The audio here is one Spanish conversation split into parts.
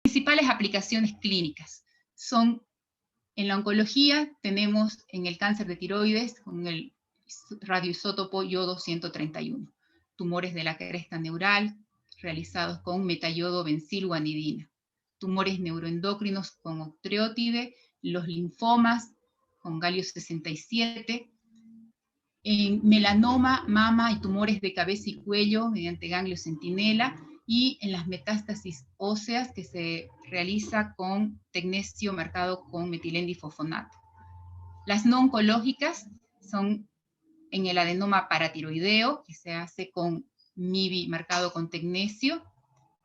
Principales aplicaciones clínicas son, en la oncología tenemos en el cáncer de tiroides con el radioisótopo yodo 131, tumores de la cresta neural realizados con metayodo bencilguanidina, tumores neuroendocrinos con octreotide, los linfomas con galio 67, en melanoma, mama y tumores de cabeza y cuello mediante ganglio centinela, y en las metástasis óseas que se realiza con tecnesio marcado con metilendifosfonato. Las no oncológicas son en el adenoma paratiroideo, que se hace con MIBI marcado con tecnesio,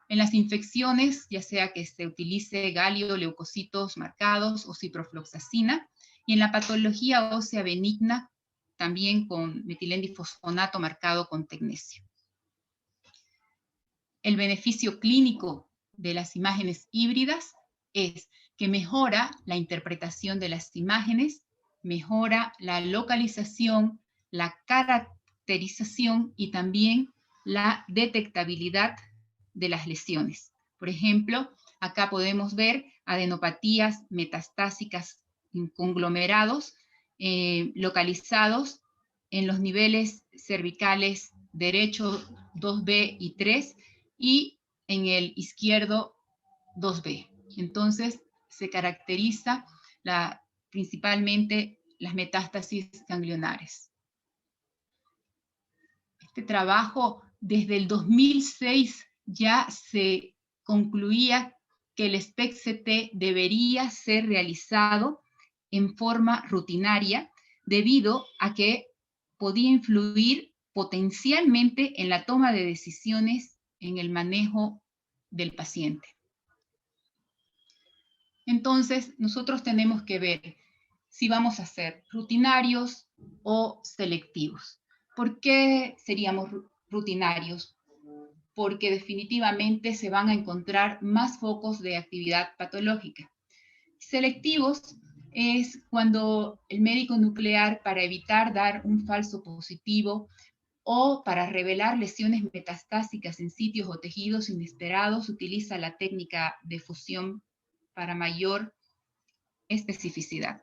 en las infecciones, ya sea que se utilice galio, leucocitos marcados o ciprofloxacina, y en la patología ósea benigna, también con metilendifosfonato marcado con tecnesio. El beneficio clínico de las imágenes híbridas es que mejora la interpretación de las imágenes, mejora la localización, la caracterización y también la detectabilidad de las lesiones. Por ejemplo, acá podemos ver adenopatías metastásicas en conglomerados localizados en los niveles cervicales derecho 2B y 3 y en el izquierdo 2B. Entonces, se caracteriza principalmente las metástasis ganglionares. Este trabajo, desde el 2006, ya se concluía que el SPECT-CT debería ser realizado en forma rutinaria debido a que podía influir potencialmente en la toma de decisiones en el manejo del paciente. Entonces, nosotros tenemos que ver si vamos a ser rutinarios o selectivos. ¿Por qué seríamos rutinarios? Porque definitivamente se van a encontrar más focos de actividad patológica. Selectivos es cuando el médico nuclear, para evitar dar un falso positivo o para revelar lesiones metastásicas en sitios o tejidos inesperados, utiliza la técnica de fusión para mayor especificidad.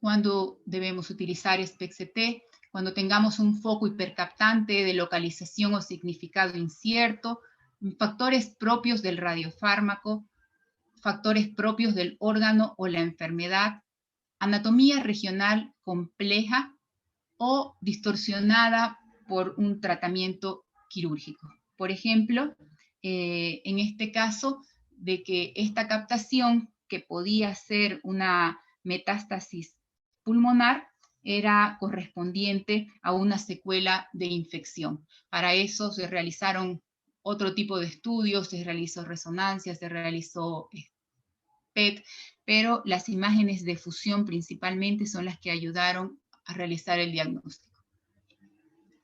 Cuando debemos utilizar SPECT-CT, cuando tengamos un foco hipercaptante de localización o significado incierto, factores propios del radiofármaco, factores propios del órgano o la enfermedad, anatomía regional compleja o distorsionada por un tratamiento quirúrgico. Por ejemplo, en este caso, de que esta captación, que podía ser una metástasis pulmonar, era correspondiente a una secuela de infección. Para eso se realizaron otro tipo de estudios, se realizó resonancia, se realizó PET, pero las imágenes de fusión principalmente son las que ayudaron a realizar el diagnóstico.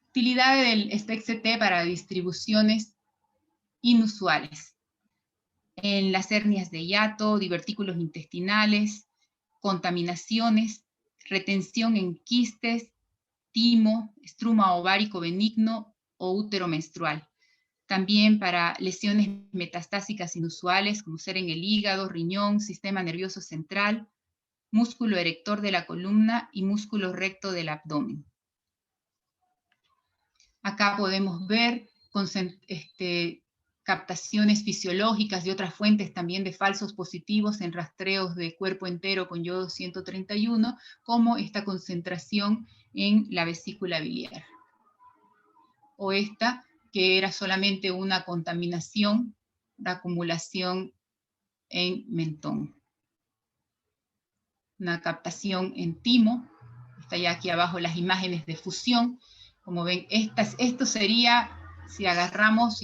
Utilidad del SPECT-CT para distribuciones inusuales. En las hernias de hiato, divertículos intestinales, contaminaciones, retención en quistes, timo, estruma ovárico benigno o útero menstrual. También para lesiones metastásicas inusuales, como ser en el hígado, riñón, sistema nervioso central, músculo erector de la columna y músculo recto del abdomen. Acá podemos ver captaciones fisiológicas de otras fuentes también de falsos positivos en rastreos de cuerpo entero con yodo 131, como esta concentración en la vesícula biliar. O esta, que era solamente una contaminación de acumulación en mentón. Una captación en timo, está ya aquí abajo las imágenes de fusión. Como ven, esto sería, si agarramos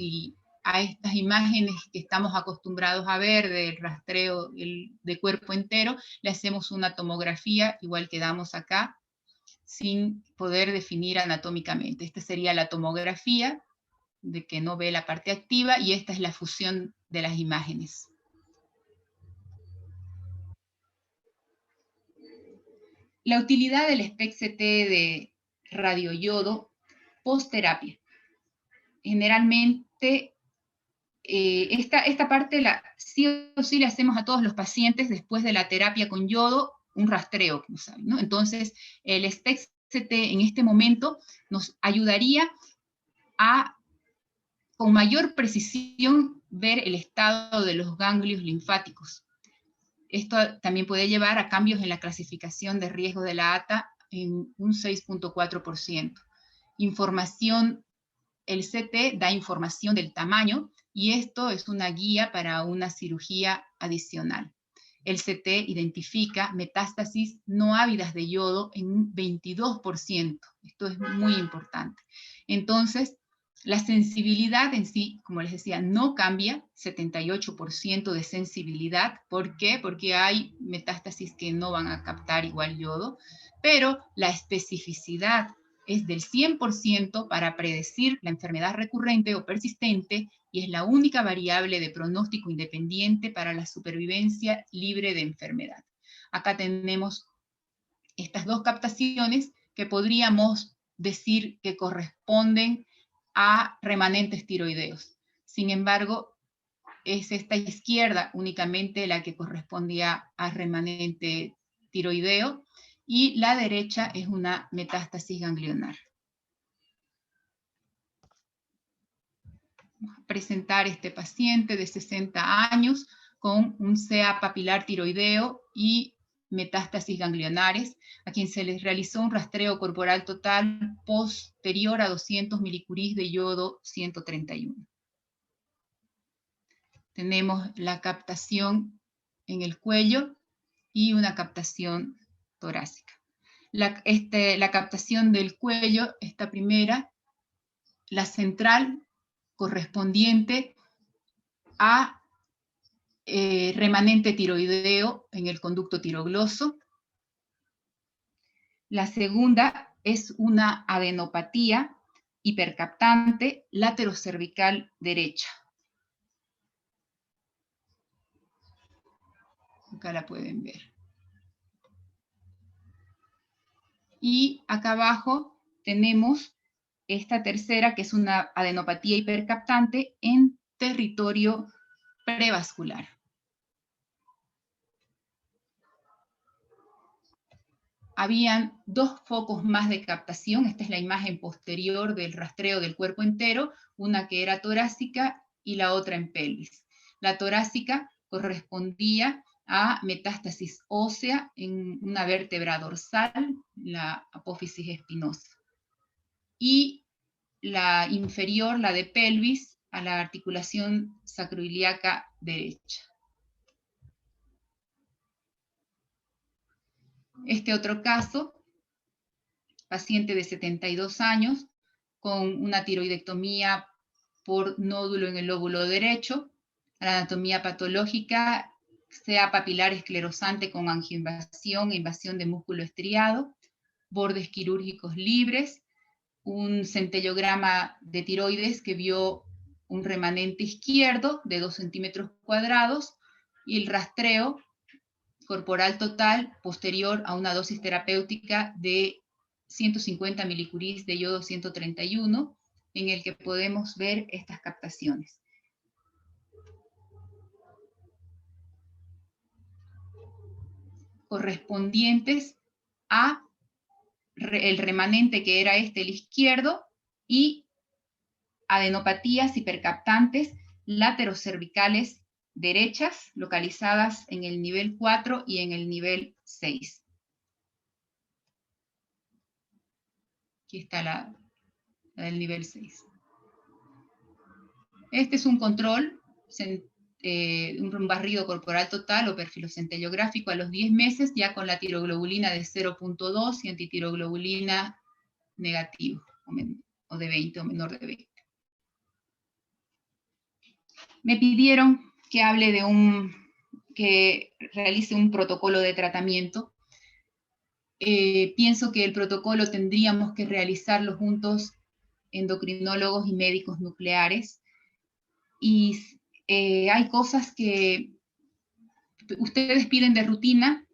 a estas imágenes que estamos acostumbrados a ver del rastreo de cuerpo entero, le hacemos una tomografía, igual que damos acá, sin poder definir anatómicamente. Esta sería la tomografía, de que no ve la parte activa, y esta es la fusión de las imágenes. La utilidad del SPECT-CT de radioyodo post-terapia. Generalmente esta parte sí o sí le hacemos a todos los pacientes después de la terapia con yodo, un rastreo, ¿no? Entonces, el SPECT-CT en este momento nos ayudaría a, con mayor precisión, ver el estado de los ganglios linfáticos. Esto también puede llevar a cambios en la clasificación de riesgo de la ATA en un 6.4%. Información, el CT da información del tamaño, y esto es una guía para una cirugía adicional. El CT identifica metástasis no ávidas de yodo en un 22%. Esto es muy importante. Entonces, la sensibilidad en sí, como les decía, no cambia, 78% de sensibilidad. ¿Por qué? Porque hay metástasis que no van a captar igual yodo, pero la especificidad es del 100% para predecir la enfermedad recurrente o persistente, y es la única variable de pronóstico independiente para la supervivencia libre de enfermedad. Acá tenemos estas dos captaciones que podríamos decir que corresponden a remanentes tiroideos. Sin embargo, es esta izquierda únicamente la que correspondía a remanente tiroideo, y la derecha es una metástasis ganglionar. Vamos a presentar este paciente de 60 años con un CA papilar tiroideo y metástasis ganglionares, a quien se les realizó un rastreo corporal total posterior a 200 milicuris de yodo 131. Tenemos la captación en el cuello y una captación torácica. La captación del cuello, esta primera, la central correspondiente a remanente tiroideo en el conducto tirogloso. La segunda es una adenopatía hipercaptante laterocervical derecha. Acá la pueden ver. Y acá abajo tenemos esta tercera, que es una adenopatía hipercaptante en territorio prevascular. Habían dos focos más de captación. Esta es la imagen posterior del rastreo del cuerpo entero, una que era torácica y la otra en pelvis. La torácica correspondía a metástasis ósea en una vértebra dorsal, la apófisis espinosa. Y la inferior, la de pelvis, a la articulación sacroiliaca derecha. Este otro caso, paciente de 72 años, con una tiroidectomía por nódulo en el lóbulo derecho, la anatomía patológica, CA papilar esclerosante con angioinvasión e invasión de músculo estriado, bordes quirúrgicos libres, un centellograma de tiroides que vio un remanente izquierdo de 2 centímetros cuadrados, y el rastreo corporal total posterior a una dosis terapéutica de 150 milicuris de yodo 131, en el que podemos ver estas captaciones. Correspondientes a el remanente que era el izquierdo, y adenopatías hipercaptantes laterocervicales derechas, localizadas en el nivel 4 y en el nivel 6. Aquí está la del nivel 6. Este es un control, un barrido corporal total o perfilocentellográfico a los 10 meses, ya con la tiroglobulina de 0.2 y antitiroglobulina negativo, o de 20 o menor de 20. Me pidieron que hable que realice un protocolo de tratamiento. Pienso que el protocolo tendríamos que realizarlo juntos endocrinólogos y médicos nucleares, y hay cosas que ustedes piden de rutina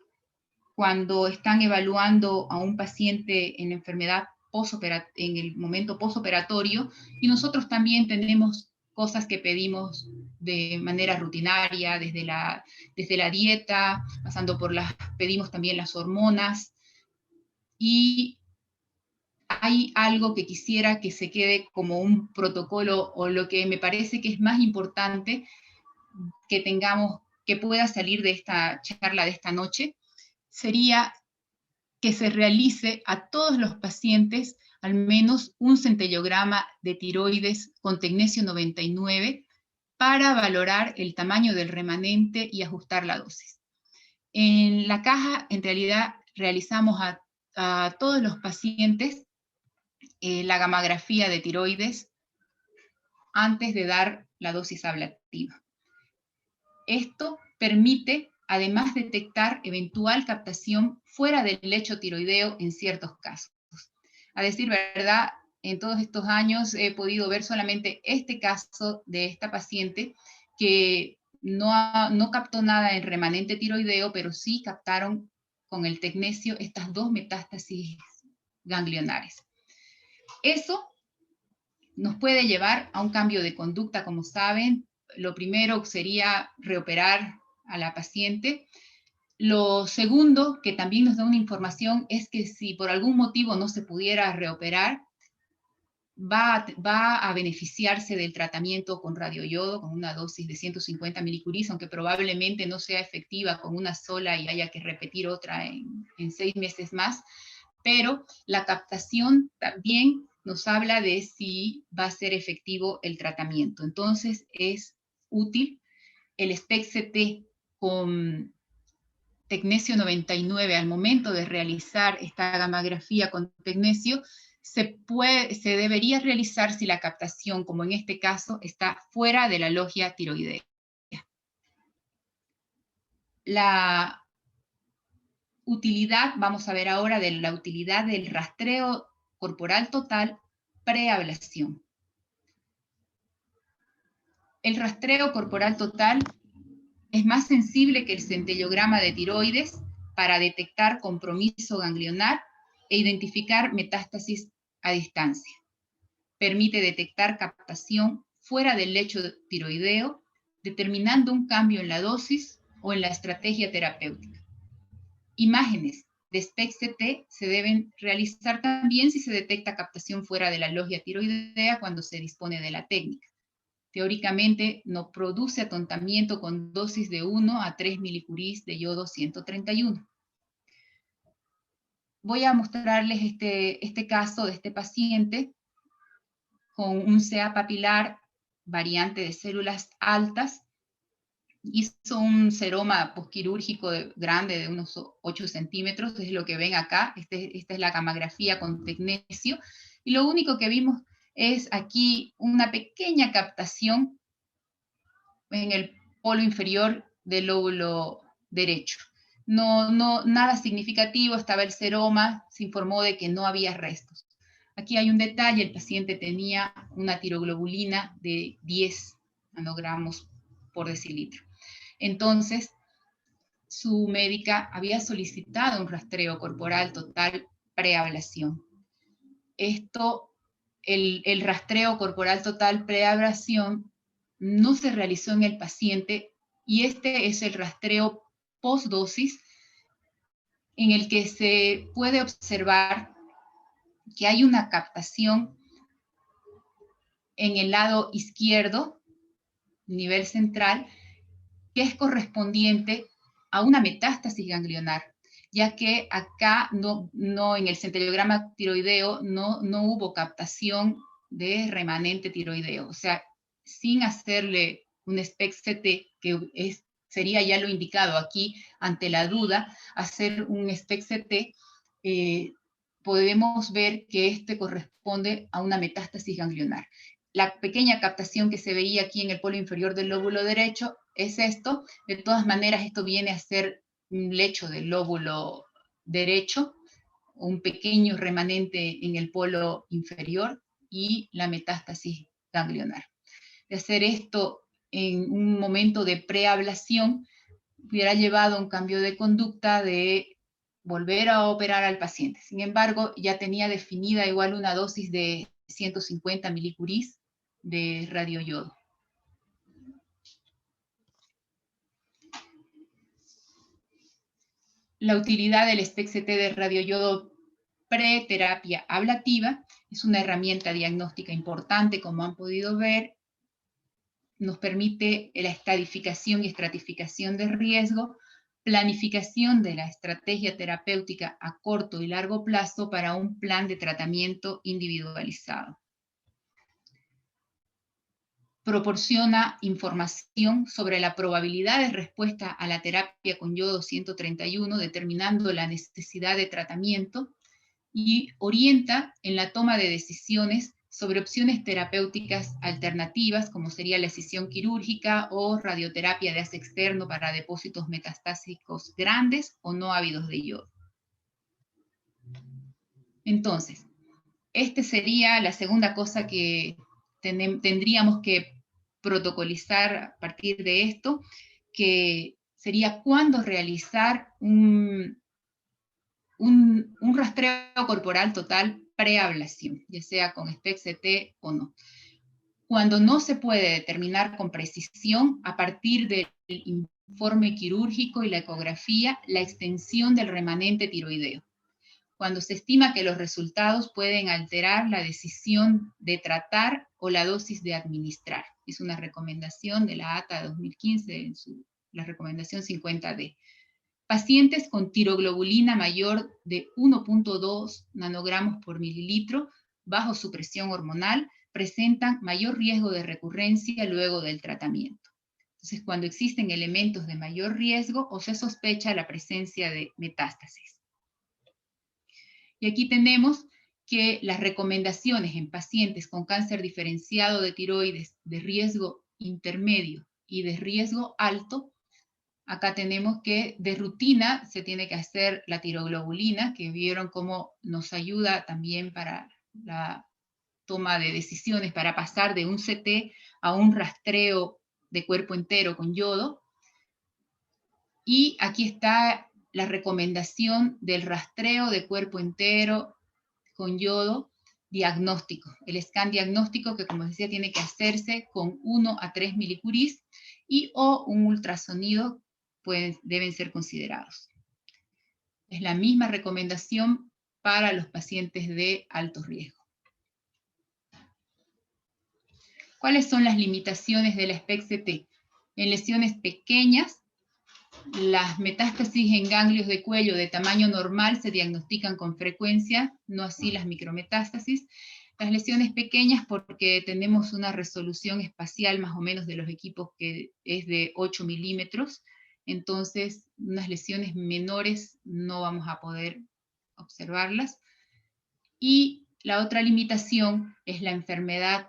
cuando están evaluando a un paciente en el momento postoperatorio, y nosotros también tenemos cosas que pedimos de manera rutinaria, desde la dieta, pasando por pedimos también las hormonas, y hay algo que quisiera que se quede como un protocolo, o lo que me parece que es más importante que tengamos, que pueda salir de esta charla de esta noche, sería que se realice a todos los pacientes al menos un centellograma de tiroides con tecnesio 99 para valorar el tamaño del remanente y ajustar la dosis. En la caja, en realidad, realizamos a todos los pacientes la gamografía de tiroides antes de dar la dosis ablativa. Esto permite, además, detectar eventual captación fuera del lecho tiroideo en ciertos casos. A decir verdad, en todos estos años he podido ver solamente este caso de esta paciente que no captó nada en remanente tiroideo, pero sí captaron con el tecnesio estas 2 metástasis ganglionares. Eso nos puede llevar a un cambio de conducta, como saben. Lo primero sería reoperar a la paciente. Lo segundo, que también nos da una información, es que si por algún motivo no se pudiera reoperar, va a beneficiarse del tratamiento con radioyodo, con una dosis de 150 milicuris, aunque probablemente no sea efectiva con una sola y haya que repetir otra en 6 meses más, pero la captación también nos habla de si va a ser efectivo el tratamiento. Entonces es útil el SPECT-CT con tecnesio 99 al momento de realizar esta gamografía con tecnesio. Se debería realizar si la captación, como en este caso, está fuera de la logia tiroidea. La utilidad, vamos a ver ahora de la utilidad del rastreo corporal total preablación. El rastreo corporal total es más sensible que el centellograma de tiroides para detectar compromiso ganglionar e identificar metástasis a distancia. Permite detectar captación fuera del lecho tiroideo, determinando un cambio en la dosis o en la estrategia terapéutica. Imágenes de SPECT-CT se deben realizar también si se detecta captación fuera de la logia tiroidea cuando se dispone de la técnica. Teóricamente no produce atontamiento con dosis de 1 a 3 milicuris de yodo 131. Voy a mostrarles este caso de este paciente con un CA papilar variante de células altas. Hizo un seroma posquirúrgico grande de unos 8 centímetros, es lo que ven acá. Esta es la gamografía con tecnesio. Y lo único que vimos es aquí una pequeña captación en el polo inferior del lóbulo derecho. Nada significativo, estaba el seroma, se informó de que no había restos. Aquí hay un detalle, el paciente tenía una tiroglobulina de 10 nanogramos por decilitro. Entonces, su médica había solicitado un rastreo corporal total preablación. El rastreo corporal total preablación no se realizó en el paciente y este es el rastreo postdosis en el que se puede observar que hay una captación en el lado izquierdo, nivel central, que es correspondiente a una metástasis ganglionar, ya que acá en el centellograma tiroideo no hubo captación de remanente tiroideo, o sea, sin hacerle un SPECT-CT, que sería ya lo indicado aquí, ante la duda, hacer un SPECT-CT, podemos ver que este corresponde a una metástasis ganglionar. La pequeña captación que se veía aquí en el polo inferior del lóbulo derecho es esto. De todas maneras, esto viene a ser un lecho del lóbulo derecho, un pequeño remanente en el polo inferior y la metástasis ganglionar. De hacer esto en un momento de preablación, hubiera llevado a un cambio de conducta de volver a operar al paciente. Sin embargo, ya tenía definida igual una dosis de 150 milicuris de radioyodo. La utilidad del SPECT-CT de radioyodo preterapia ablativa es una herramienta diagnóstica importante, como han podido ver. Nos permite la estadificación y estratificación de riesgo, planificación de la estrategia terapéutica a corto y largo plazo para un plan de tratamiento individualizado. Proporciona información sobre la probabilidad de respuesta a la terapia con yodo 131, determinando la necesidad de tratamiento, y orienta en la toma de decisiones sobre opciones terapéuticas alternativas, como sería la escisión quirúrgica o radioterapia de haz externo para depósitos metastásicos grandes o no ávidos de yodo. Entonces, esta sería la segunda cosa que tendríamos que protocolizar a partir de esto, que sería cuándo realizar un rastreo corporal total preablación, ya sea con SPECT-CT o no. Cuando no se puede determinar con precisión, a partir del informe quirúrgico y la ecografía, la extensión del remanente tiroideo. Cuando se estima que los resultados pueden alterar la decisión de tratar o la dosis de administrar. Es una recomendación de la ATA 2015, la recomendación 50D. Pacientes con tiroglobulina mayor de 1.2 nanogramos por mililitro bajo supresión hormonal presentan mayor riesgo de recurrencia luego del tratamiento. Entonces, cuando existen elementos de mayor riesgo o se sospecha la presencia de metástasis. Y aquí tenemos que las recomendaciones en pacientes con cáncer diferenciado de tiroides de riesgo intermedio y de riesgo alto. Acá tenemos que de rutina se tiene que hacer la tiroglobulina, que vieron cómo nos ayuda también para la toma de decisiones, para pasar de un CT a un rastreo de cuerpo entero con yodo. Y aquí está la recomendación del rastreo de cuerpo entero con yodo diagnóstico. El scan diagnóstico que, como decía, tiene que hacerse con 1 a 3 milicuris y o un ultrasonido deben ser considerados. Es la misma recomendación para los pacientes de alto riesgo. ¿Cuáles son las limitaciones del SPECT-CT? En lesiones pequeñas, las metástasis en ganglios de cuello de tamaño normal se diagnostican con frecuencia, no así las micrometástasis. Las lesiones pequeñas porque tenemos una resolución espacial más o menos de los equipos que es de 8 milímetros, entonces unas lesiones menores no vamos a poder observarlas. Y la otra limitación es la enfermedad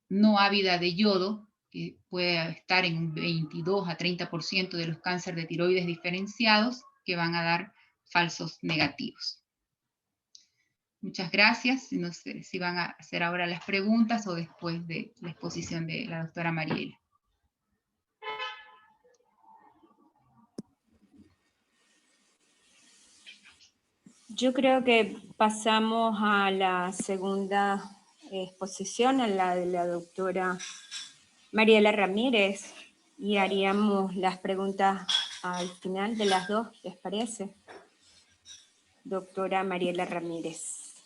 no ávida de yodo, que puede estar en un 22 a 30% de los cánceres de tiroides diferenciados, que van a dar falsos negativos. Muchas gracias. No sé si van a hacer ahora las preguntas o después de la exposición de la doctora Mariela. Yo creo que pasamos a la segunda exposición, a la de la doctora Mariela Ramírez, y haríamos las preguntas al final de las dos, ¿les parece? Doctora Mariela Ramírez.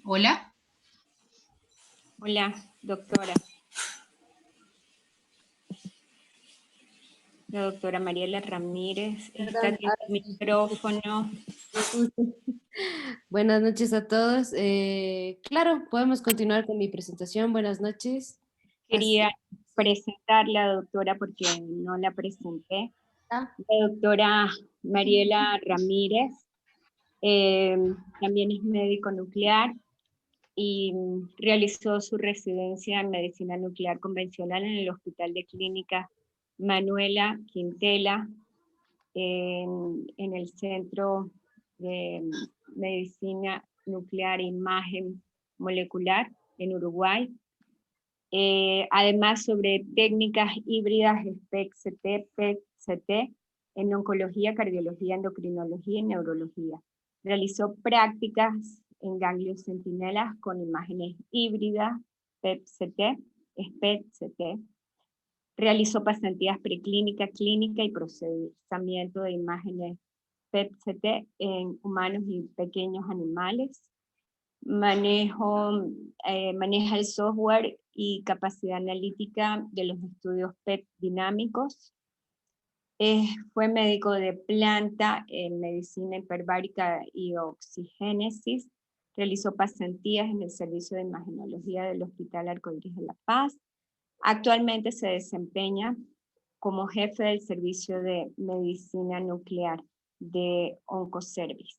Hola. Hola, doctora. La doctora Mariela Ramírez está en el micrófono. Buenas noches a todos. Claro, podemos continuar con mi presentación. Buenas noches. Quería presentarla, doctora, porque no la presenté. La doctora Mariela Ramírez también es médico nuclear y realizó su residencia en medicina nuclear convencional en el Hospital de Clínicas Manuela Quintela, en el Centro de Medicina Nuclear e Imagen Molecular en Uruguay. Además sobre técnicas híbridas SPECT-CT, PET-CT en oncología, cardiología, endocrinología y neurología. Realizó prácticas en ganglios centinelas con imágenes híbridas, PET-CT, SPET-CT. Realizó pasantías preclínica, clínica y procesamiento de imágenes PET-CT en humanos y pequeños animales. Maneja el software y capacidad analítica de los estudios PET dinámicos. Fue médico de planta en medicina hiperbárica y oxigénesis. Realizó pasantías en el servicio de imagenología del Hospital Arcoíris de La Paz. Actualmente se desempeña como jefe del servicio de medicina nuclear de Oncoservice.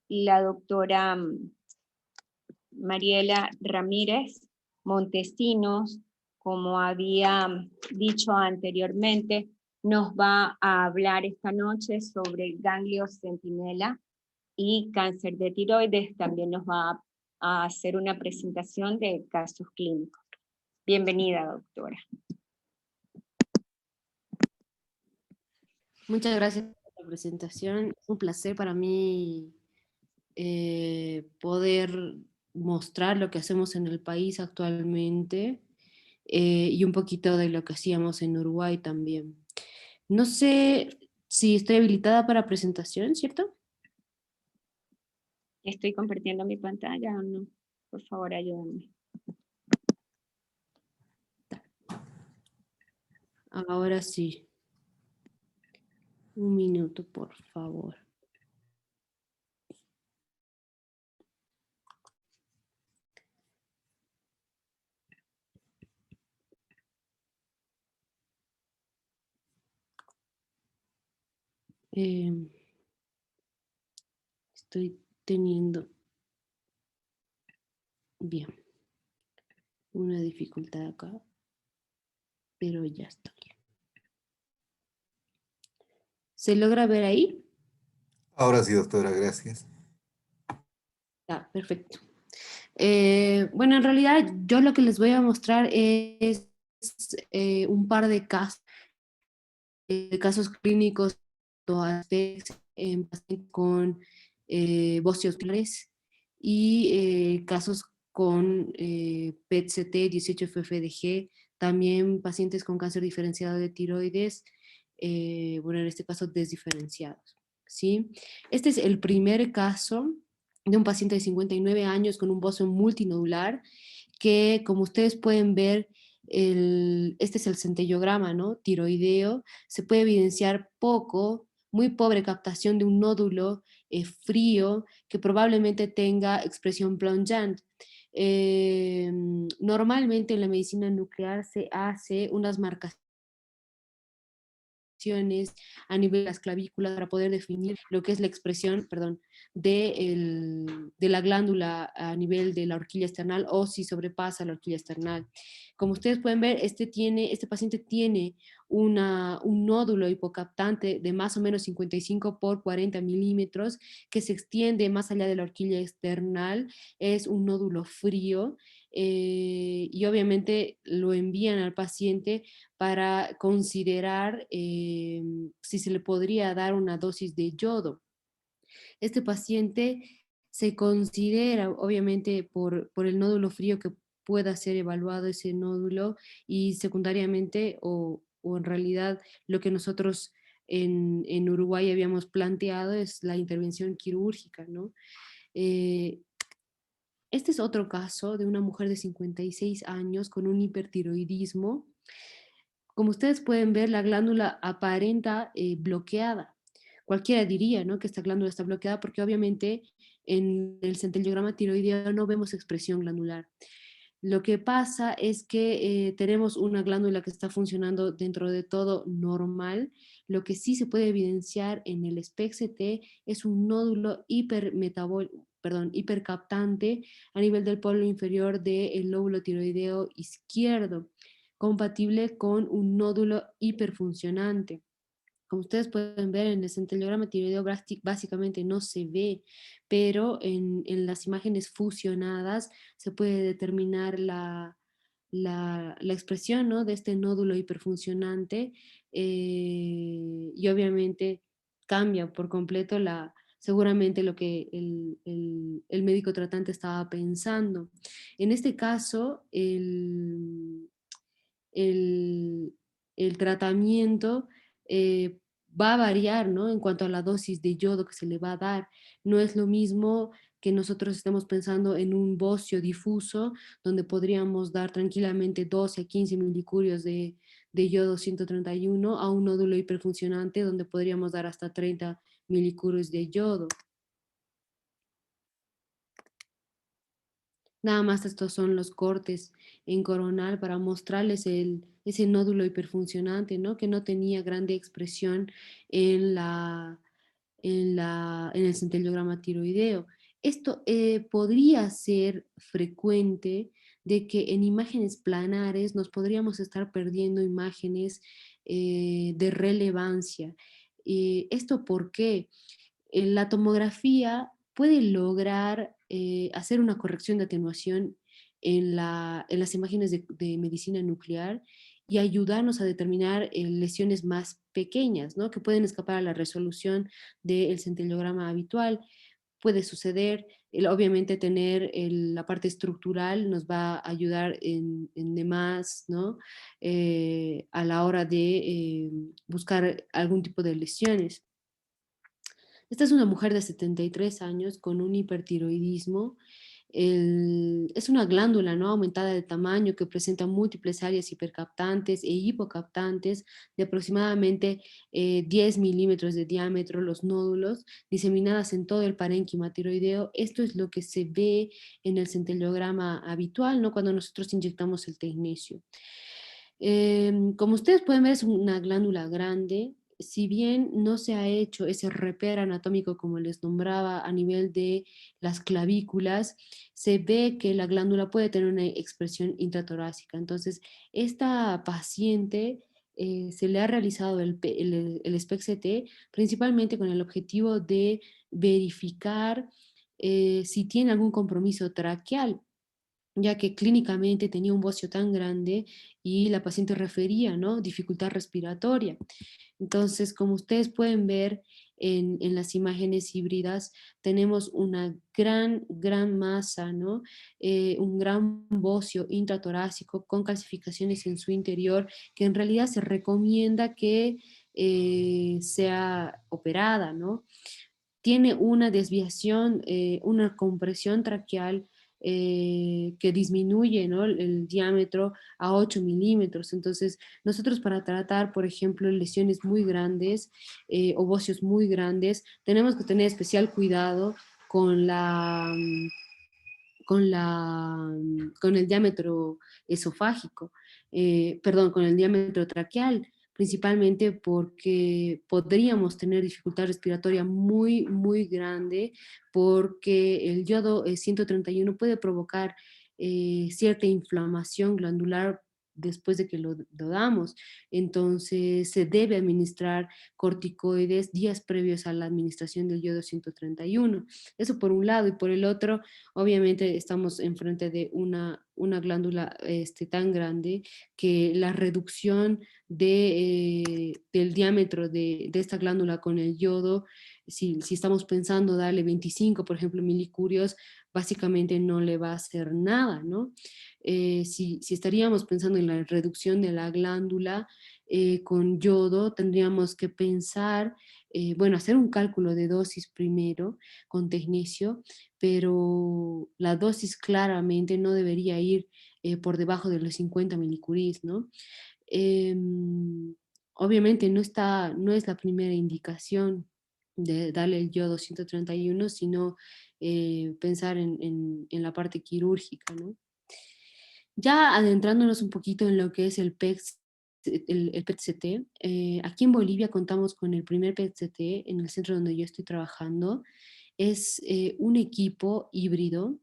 La doctora Mariela Ramírez Montesinos, como había dicho anteriormente, nos va a hablar esta noche sobre ganglios centinela y cáncer de tiroides. También nos va a hacer una presentación de casos clínicos. Bienvenida, doctora. Muchas gracias por la presentación. Es un placer para mí poder mostrar lo que hacemos en el país actualmente y un poquito de lo que hacíamos en Uruguay también. No sé si estoy habilitada para presentación, ¿cierto? ¿Estoy compartiendo mi pantalla o no? Por favor, ayúdenme. Ahora sí. Un minuto, por favor. Estoy teniendo bien una dificultad acá, pero ya estoy. ¿Se logra ver ahí? Ahora sí, doctora, gracias. Perfecto. Bueno, en realidad yo lo que les voy a mostrar es un par de casos clínicos en pacientes con bocios oculares y casos con PET-CT, 18FFDG, también pacientes con cáncer diferenciado de tiroides, bueno, en este caso desdiferenciados, ¿sí? Este es el primer caso de un paciente de 59 años con un bocio multinodular que, como ustedes pueden ver, este es el centellograma, ¿no? Tiroideo. Se puede evidenciar muy pobre captación de un nódulo frío que probablemente tenga expresión plongeant. Normalmente en la medicina nuclear se hace unas marcaciones a nivel de las clavículas para poder definir lo que es la expresión, de la glándula a nivel de la horquilla external o si sobrepasa la horquilla external. Como ustedes pueden ver, este paciente tiene un nódulo hipocaptante de más o menos 55 por 40 milímetros que se extiende más allá de la horquilla external. Es un nódulo frío y obviamente lo envían al paciente para considerar si se le podría dar una dosis de yodo. Este paciente se considera, obviamente, por el nódulo frío que pueda ser evaluado ese nódulo y secundariamente o en realidad lo que nosotros en Uruguay habíamos planteado es la intervención quirúrgica, ¿no? Este es otro caso de una mujer de 56 años con un hipertiroidismo. Como ustedes pueden ver, la glándula aparenta bloqueada. Cualquiera diría, ¿no?, que esta glándula está bloqueada porque obviamente en el centellograma tiroideo no vemos expresión glandular. Lo que pasa es que tenemos una glándula que está funcionando dentro de todo normal. Lo que sí se puede evidenciar en el SPECT-CT es un nódulo hipercaptante a nivel del polo inferior del lóbulo tiroideo izquierdo, compatible con un nódulo hiperfuncionante. Como ustedes pueden ver en el centellograma tiroideo básicamente no se ve, pero en las imágenes fusionadas se puede determinar la expresión, ¿no?, de este nódulo hiperfuncionante y obviamente cambia por completo seguramente lo que el médico tratante estaba pensando. En este caso, el, el tratamiento va a variar, ¿no? En cuanto a la dosis de yodo que se le va a dar. No es lo mismo que nosotros estemos pensando en un bocio difuso, donde podríamos dar tranquilamente 12 a 15 milicurios de yodo 131, a un nódulo hiperfuncionante, donde podríamos dar hasta 30 milicurios de yodo. Nada más estos son los cortes en coronal para mostrarles ese nódulo hiperfuncionante, ¿no? Que no tenía grande expresión en, en el centellograma tiroideo. Esto podría ser frecuente de que en imágenes planares nos podríamos estar perdiendo imágenes de relevancia. ¿Esto por qué? La tomografía puede lograr hacer una corrección de atenuación en las imágenes de medicina nuclear y ayudarnos a determinar lesiones más pequeñas, ¿no? Que pueden escapar a la resolución del centellograma habitual. Puede suceder, obviamente tener la parte estructural nos va a ayudar en demás, ¿no? A la hora de buscar algún tipo de lesiones. Esta es una mujer de 73 años con un hipertiroidismo. Es una glándula, ¿no?, aumentada de tamaño, que presenta múltiples áreas hipercaptantes e hipocaptantes de aproximadamente 10 milímetros de diámetro, los nódulos, diseminadas en todo el parénquima tiroideo. Esto es lo que se ve en el centellograma habitual, ¿no?, cuando nosotros inyectamos el tecnesio. Como ustedes pueden ver, es una glándula grande. Si bien no se ha hecho ese repair anatómico como les nombraba a nivel de las clavículas, se ve que la glándula puede tener una expresión intratorácica. Entonces, esta paciente se le ha realizado el SPECT-CT principalmente con el objetivo de verificar si tiene algún compromiso traqueal, ya que clínicamente tenía un bocio tan grande y la paciente refería, ¿no?, dificultad respiratoria. Entonces, como ustedes pueden ver en las imágenes híbridas, tenemos una gran masa, ¿no? Un gran bocio intratorácico con calcificaciones en su interior, que en realidad se recomienda que sea operada, ¿no? Tiene una desviación, una compresión traqueal que disminuye, ¿no?, el diámetro a 8 milímetros. Entonces, nosotros para tratar, por ejemplo, lesiones muy grandes o bocios muy grandes, tenemos que tener especial cuidado con con el diámetro esofágico, perdón, con el diámetro traqueal, principalmente porque podríamos tener dificultad respiratoria muy grande, porque el yodo 131 puede provocar cierta inflamación glandular después de que lo damos. Entonces se debe administrar corticoides días previos a la administración del yodo 131. Eso por un lado, y por el otro, obviamente estamos enfrente de una glándula tan grande que la reducción del diámetro de esta glándula con el yodo, si estamos pensando darle 25, por ejemplo, milicurios, básicamente no le va a hacer nada, ¿no? Si estaríamos pensando en la reducción de la glándula con yodo, tendríamos que pensar, bueno, hacer un cálculo de dosis primero con tecnesio, pero la dosis claramente no debería ir por debajo de los 50 milicuries, ¿no? Obviamente no es la primera indicación de darle el yodo 131, sino pensar en la parte quirúrgica, ¿no? Ya adentrándonos un poquito en lo que es el el PET-CT, aquí en Bolivia contamos con el primer PET-CT en el centro donde yo estoy trabajando. Es un equipo híbrido,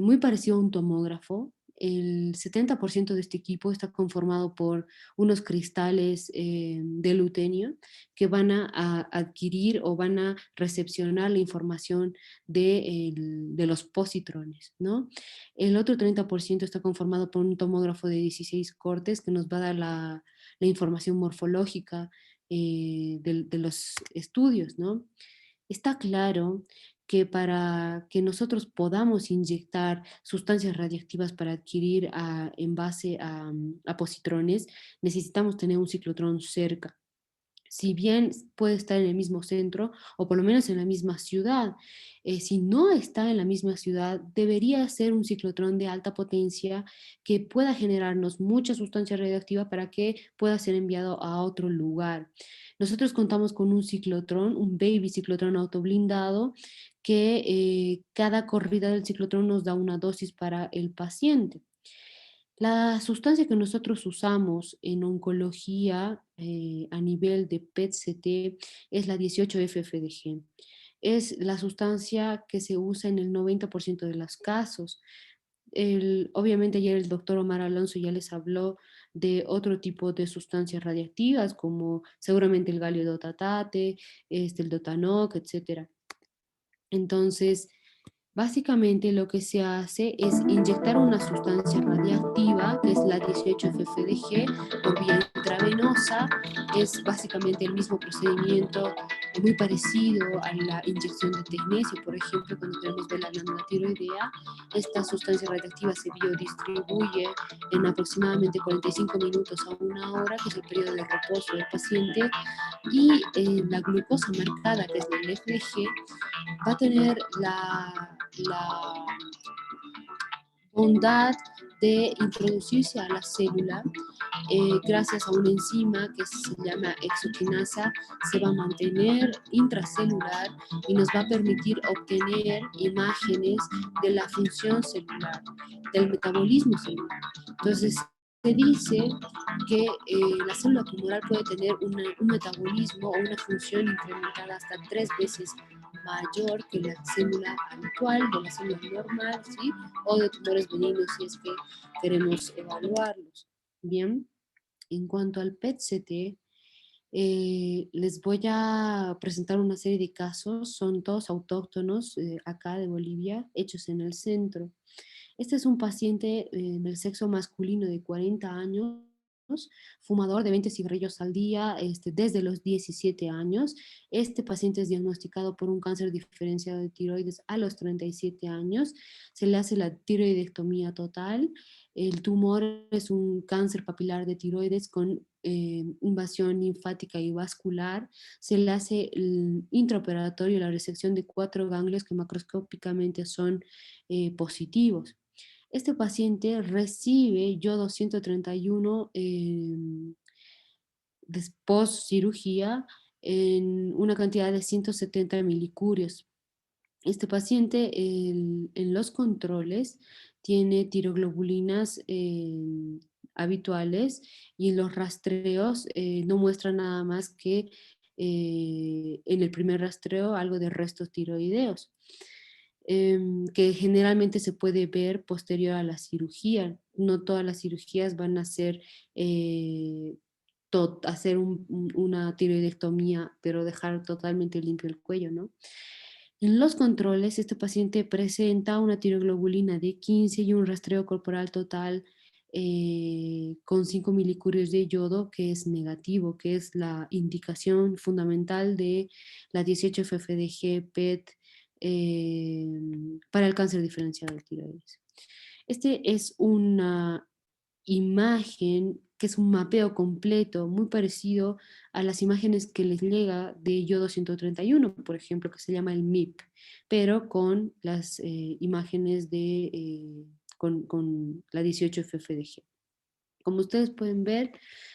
muy parecido a un tomógrafo. El 70% de este equipo está conformado por unos cristales de lutenio que van a adquirir o van a recepcionar la información de los positrones, ¿no? El otro 30% está conformado por un tomógrafo de 16 cortes que nos va a dar la información morfológica de los estudios, ¿no? Está claro que para que nosotros podamos inyectar sustancias radiactivas para adquirir en base a positrones, necesitamos tener un ciclotrón cerca. Si bien puede estar en el mismo centro o por lo menos en la misma ciudad, si no está en la misma ciudad, debería ser un ciclotrón de alta potencia que pueda generarnos mucha sustancia radioactiva para que pueda ser enviado a otro lugar. Nosotros contamos con un ciclotrón, un baby ciclotrón autoblindado, que cada corrida del ciclotrón nos da una dosis para el paciente. La sustancia que nosotros usamos en oncología a nivel de PET-CT es la 18-FFDG. Es la sustancia que se usa en el 90% de los casos. Obviamente ayer el doctor Omar Alonso ya les habló de otro tipo de sustancias radiactivas, como seguramente el galio dotatate, el dotanoc, etc. Entonces, básicamente lo que se hace es inyectar una sustancia radiactiva, que es la 18-FFDG, por vía intravenosa. Es básicamente el mismo procedimiento, muy parecido a la inyección de tecnesio, por ejemplo, cuando tenemos melanoma tiroidea. Esta sustancia radiactiva se biodistribuye en aproximadamente 45 minutos a una hora, que es el periodo de reposo del paciente, y la glucosa marcada, que es la FDG, va a tener la bondad de introducirse a la célula gracias a una enzima que se llama exoquinasa. Se va a mantener intracelular y nos va a permitir obtener imágenes de la función celular, del metabolismo celular. Entonces, se dice que la célula tumoral puede tener un metabolismo o una función incrementada hasta 3 veces mayor que la célula habitual, de la célula normal, ¿sí? O de tumores benignos si es que queremos evaluarlos. Bien, en cuanto al PET-CT, les voy a presentar una serie de casos, son todos autóctonos acá de Bolivia, hechos en el centro. Este es un paciente del sexo masculino de 40 años, fumador de 20 cigarrillos al día desde los 17 años. Este paciente es diagnosticado por un cáncer diferenciado de tiroides a los 37 años. Se le hace la tiroidectomía total. El tumor es un cáncer papilar de tiroides con invasión linfática y vascular. Se le hace el intraoperatorio, la resección de 4 ganglios que macroscópicamente son positivos. Este paciente recibe yodo 131 después cirugía en una cantidad de 170 milicurios. Este paciente en los controles tiene tiroglobulinas habituales, y en los rastreos no muestra nada más que en el primer rastreo algo de restos tiroideos, que generalmente se puede ver posterior a la cirugía. No todas las cirugías van a ser hacer una tiroidectomía, pero dejar totalmente limpio el cuello, ¿no? En los controles, este paciente presenta una tiroglobulina de 15 y un rastreo corporal total con 5 milicurios de yodo, que es negativo, que es la indicación fundamental de la 18-FFDG PET para el cáncer diferencial de tiroides. Este es una imagen que es un mapeo completo, muy parecido a las imágenes que les llega de yodo 131, por ejemplo, que se llama el MIP, pero con las imágenes con la 18-FFDG. Como ustedes pueden ver,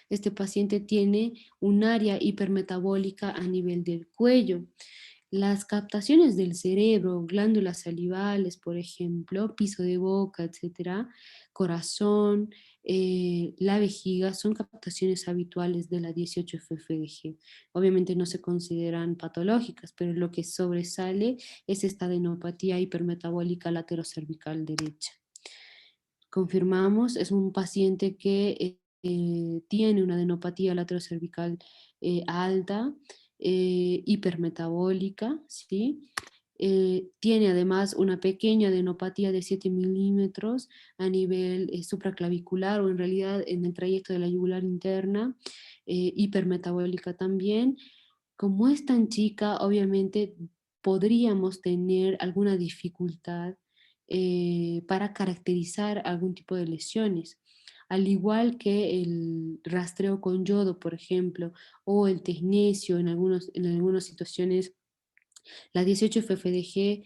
este paciente tiene un área hipermetabólica a nivel del cuello. Las captaciones del cerebro, glándulas salivales, por ejemplo, piso de boca, etcétera, corazón, la vejiga, son captaciones habituales de la 18-FFDG. Obviamente no se consideran patológicas, pero lo que sobresale es esta adenopatía hipermetabólica laterocervical derecha. Confirmamos, es un paciente que tiene una adenopatía laterocervical alta, hipermetabólica, ¿sí? Tiene además una pequeña adenopatía de 7 milímetros a nivel supraclavicular, o en realidad en el trayecto de la yugular interna, hipermetabólica también. Como es tan chica, obviamente podríamos tener alguna dificultad para caracterizar algún tipo de lesiones. Al igual que el rastreo con yodo, por ejemplo, o el tecnecio en algunas situaciones, la 18-FFDG,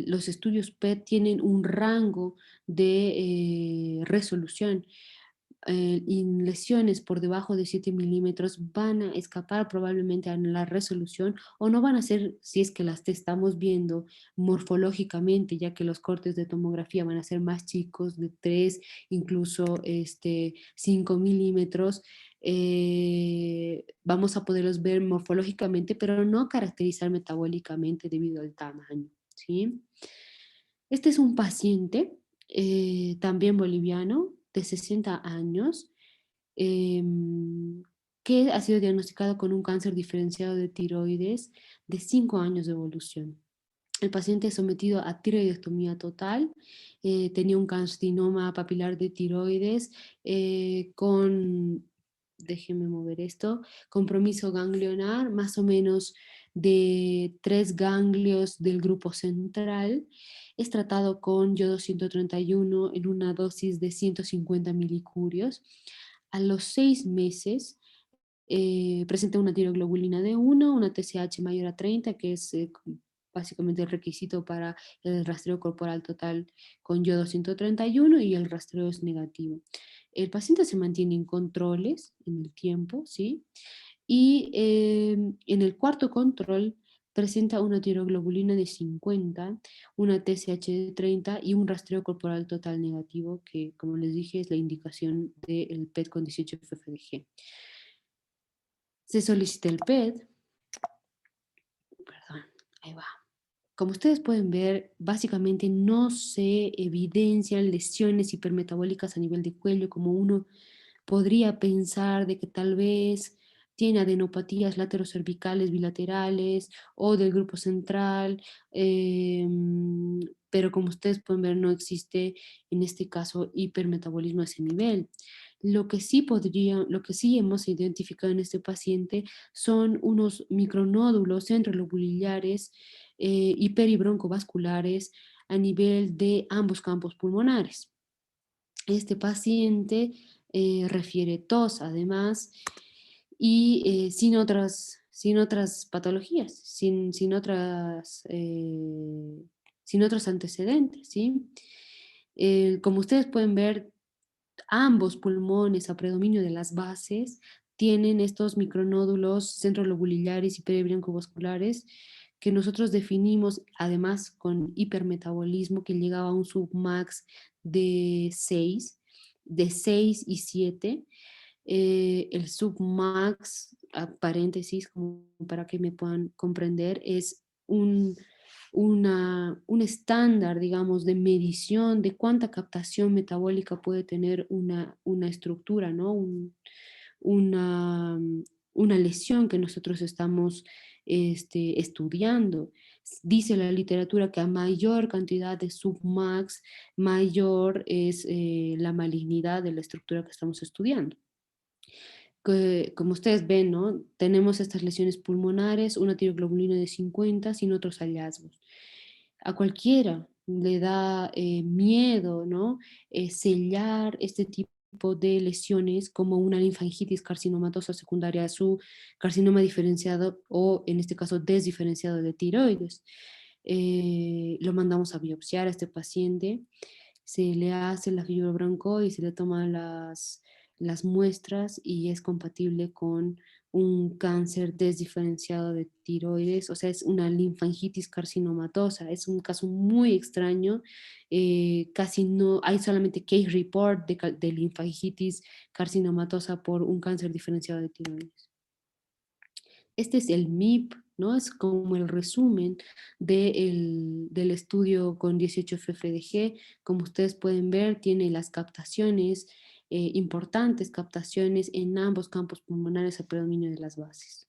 los estudios PET tienen un rango de resolución. Y lesiones por debajo de 7 milímetros van a escapar probablemente a la resolución o no van a ser, si es que las estamos viendo morfológicamente, ya que los cortes de tomografía van a ser más chicos, de 3, incluso 5 milímetros. Vamos a poderlos ver morfológicamente, pero no caracterizar metabólicamente debido al tamaño, ¿sí? Este es un paciente también boliviano de 60 años que ha sido diagnosticado con un cáncer diferenciado de tiroides de 5 años de evolución. El paciente es sometido a tiroidectomía total, tenía un carcinoma papilar de tiroides con, déjenme mover esto, compromiso ganglionar, más o menos de 3 ganglios del grupo central. Es tratado con yodo 131 en una dosis de 150 milicurios. A los 6 meses presenta una tiroglobulina de 1, una TSH mayor a 30, que es básicamente el requisito para el rastreo corporal total con yodo 131 y el rastreo es negativo. El paciente se mantiene en controles en el tiempo, ¿sí? Y en el cuarto control presenta una tiroglobulina de 50, una TSH de 30 y un rastreo corporal total negativo, que como les dije es la indicación del PET con 18-FFDG. Se solicita el PET, perdón, ahí va. Como ustedes pueden ver, básicamente no se evidencian lesiones hipermetabólicas a nivel de cuello como uno podría pensar de que tal vez tiene adenopatías laterocervicales bilaterales o del grupo central, pero como ustedes pueden ver no existe en este caso hipermetabolismo a ese nivel. Lo que sí hemos identificado en este paciente son unos micronódulos centrolobulares y peribroncovasculares a nivel de ambos campos pulmonares. Este paciente refiere tos además y sin otras patologías, sin otros antecedentes, ¿sí? Como ustedes pueden ver, ambos pulmones a predominio de las bases tienen estos micronódulos centrolobulares y peribroncovasculares que nosotros definimos además con hipermetabolismo que llegaba a un submax de 6 y 7. El submax, a paréntesis, como para que me puedan comprender, es un estándar, digamos, de medición de cuánta captación metabólica puede tener una estructura, ¿no? Una, una lesión que nosotros estamos estudiando. Dice la literatura que a mayor cantidad de submax, mayor es la malignidad de la estructura que estamos estudiando. Como ustedes ven, ¿no? Tenemos estas lesiones pulmonares, una tiroglobulina de 50 sin otros hallazgos. A cualquiera le da miedo, ¿no? Sellar este tipo de lesiones como una linfangitis carcinomatosa secundaria a su carcinoma diferenciado o en este caso desdiferenciado de tiroides. Lo mandamos a biopsiar a este paciente, se le hace la fibrobronco y se le toman las muestras y es compatible con un cáncer desdiferenciado de tiroides, o sea, es una linfangitis carcinomatosa, es un caso muy extraño, casi no, hay solamente case report de linfangitis carcinomatosa por un cáncer diferenciado de tiroides. Este es el MIP, ¿no? Es como el resumen del estudio con 18-FFDG. Como ustedes pueden ver, tiene las captaciones, importantes captaciones en ambos campos pulmonares a predominio de las bases.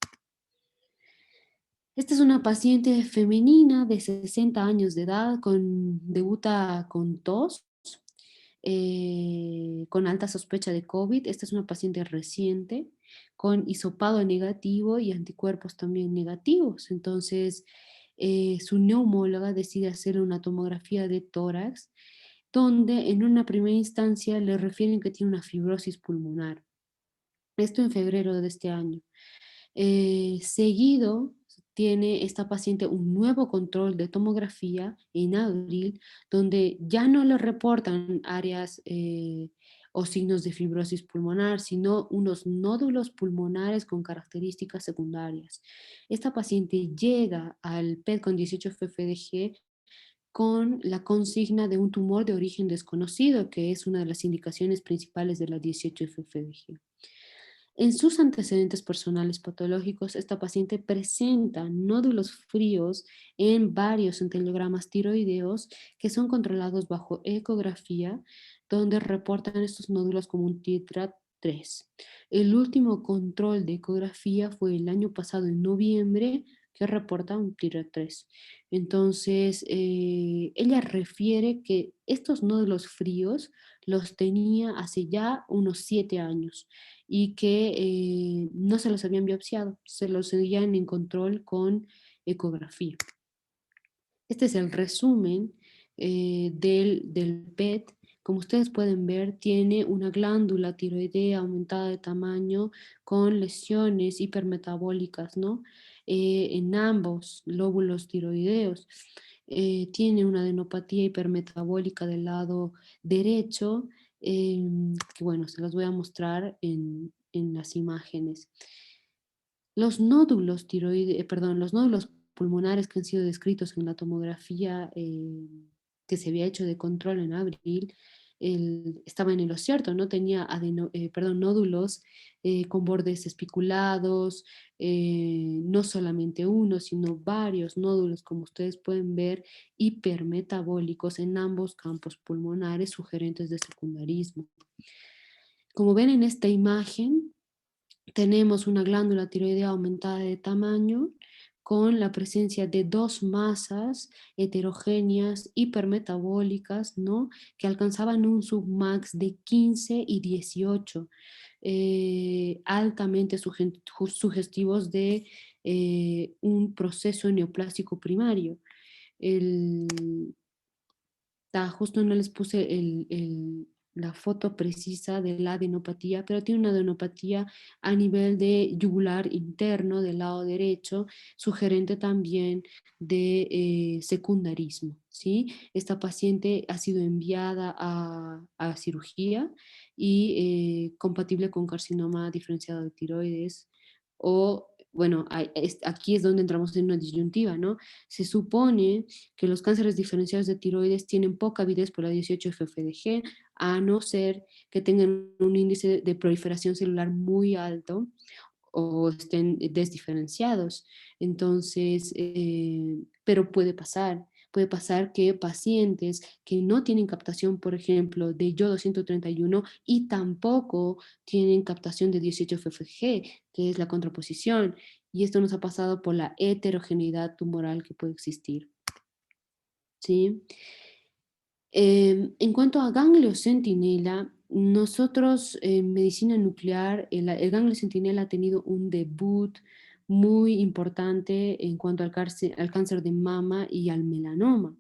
Esta es una paciente femenina de 60 años de edad, debuta con tos, con alta sospecha de COVID. Esta es una paciente reciente, con hisopado negativo y anticuerpos también negativos. Entonces, su neumóloga decide hacerle una tomografía de tórax, donde en una primera instancia le refieren que tiene una fibrosis pulmonar. Esto en febrero de este año. Seguido tiene esta paciente un nuevo control de tomografía en abril, donde ya no le reportan áreas o signos de fibrosis pulmonar, sino unos nódulos pulmonares con características secundarias. Esta paciente llega al PET con 18 FFDG con la consigna de un tumor de origen desconocido, que es una de las indicaciones principales de la 18 FFDG. En sus antecedentes personales patológicos, esta paciente presenta nódulos fríos en varios centellogramas tiroideos que son controlados bajo ecografía, donde reportan estos nódulos como un TITRAT3. El último control de ecografía fue el año pasado, en noviembre, que reporta un TITRAT3. Entonces, ella refiere que estos nódulos fríos los tenía hace ya unos 7 años y que no se los habían biopsiado, se los seguían en control con ecografía. Este es el resumen del PET. Como ustedes pueden ver, tiene una glándula tiroidea aumentada de tamaño con lesiones hipermetabólicas, ¿no? En ambos lóbulos tiroideos. Tiene una adenopatía hipermetabólica del lado derecho, que bueno, se las voy a mostrar en las imágenes. Los nódulos los nódulos pulmonares que han sido descritos en la tomografía que se había hecho de control en abril, estaba en lo cierto, ¿no? Tenía nódulos con bordes espiculados, no solamente uno, sino varios nódulos, como ustedes pueden ver, hipermetabólicos en ambos campos pulmonares, sugerentes de secundarismo. Como ven en esta imagen, tenemos una glándula tiroidea aumentada de tamaño con la presencia de dos masas heterogéneas hipermetabólicas, ¿no? Que alcanzaban un submax de 15 y 18, altamente sugestivos de un proceso neoplásico primario. Justo no les puse la foto precisa de la adenopatía, pero tiene una adenopatía a nivel de yugular interno del lado derecho, sugerente también de secundarismo, ¿sí? Esta paciente ha sido enviada a cirugía y compatible con carcinoma diferenciado de tiroides o... Bueno, aquí es donde entramos en una disyuntiva, ¿no? Se supone que los cánceres diferenciados de tiroides tienen poca avidez por la 18-FFDG, a no ser que tengan un índice de proliferación celular muy alto o estén desdiferenciados. Entonces, pero puede pasar que pacientes que no tienen captación, por ejemplo, de yodo 131 y tampoco tienen captación de 18-FFG, que es la contraposición, y esto nos ha pasado por la heterogeneidad tumoral que puede existir. ¿Sí? En cuanto a ganglio centinela, nosotros en medicina nuclear, el ganglio centinela ha tenido un debut muy importante en cuanto al cáncer de mama y al melanoma.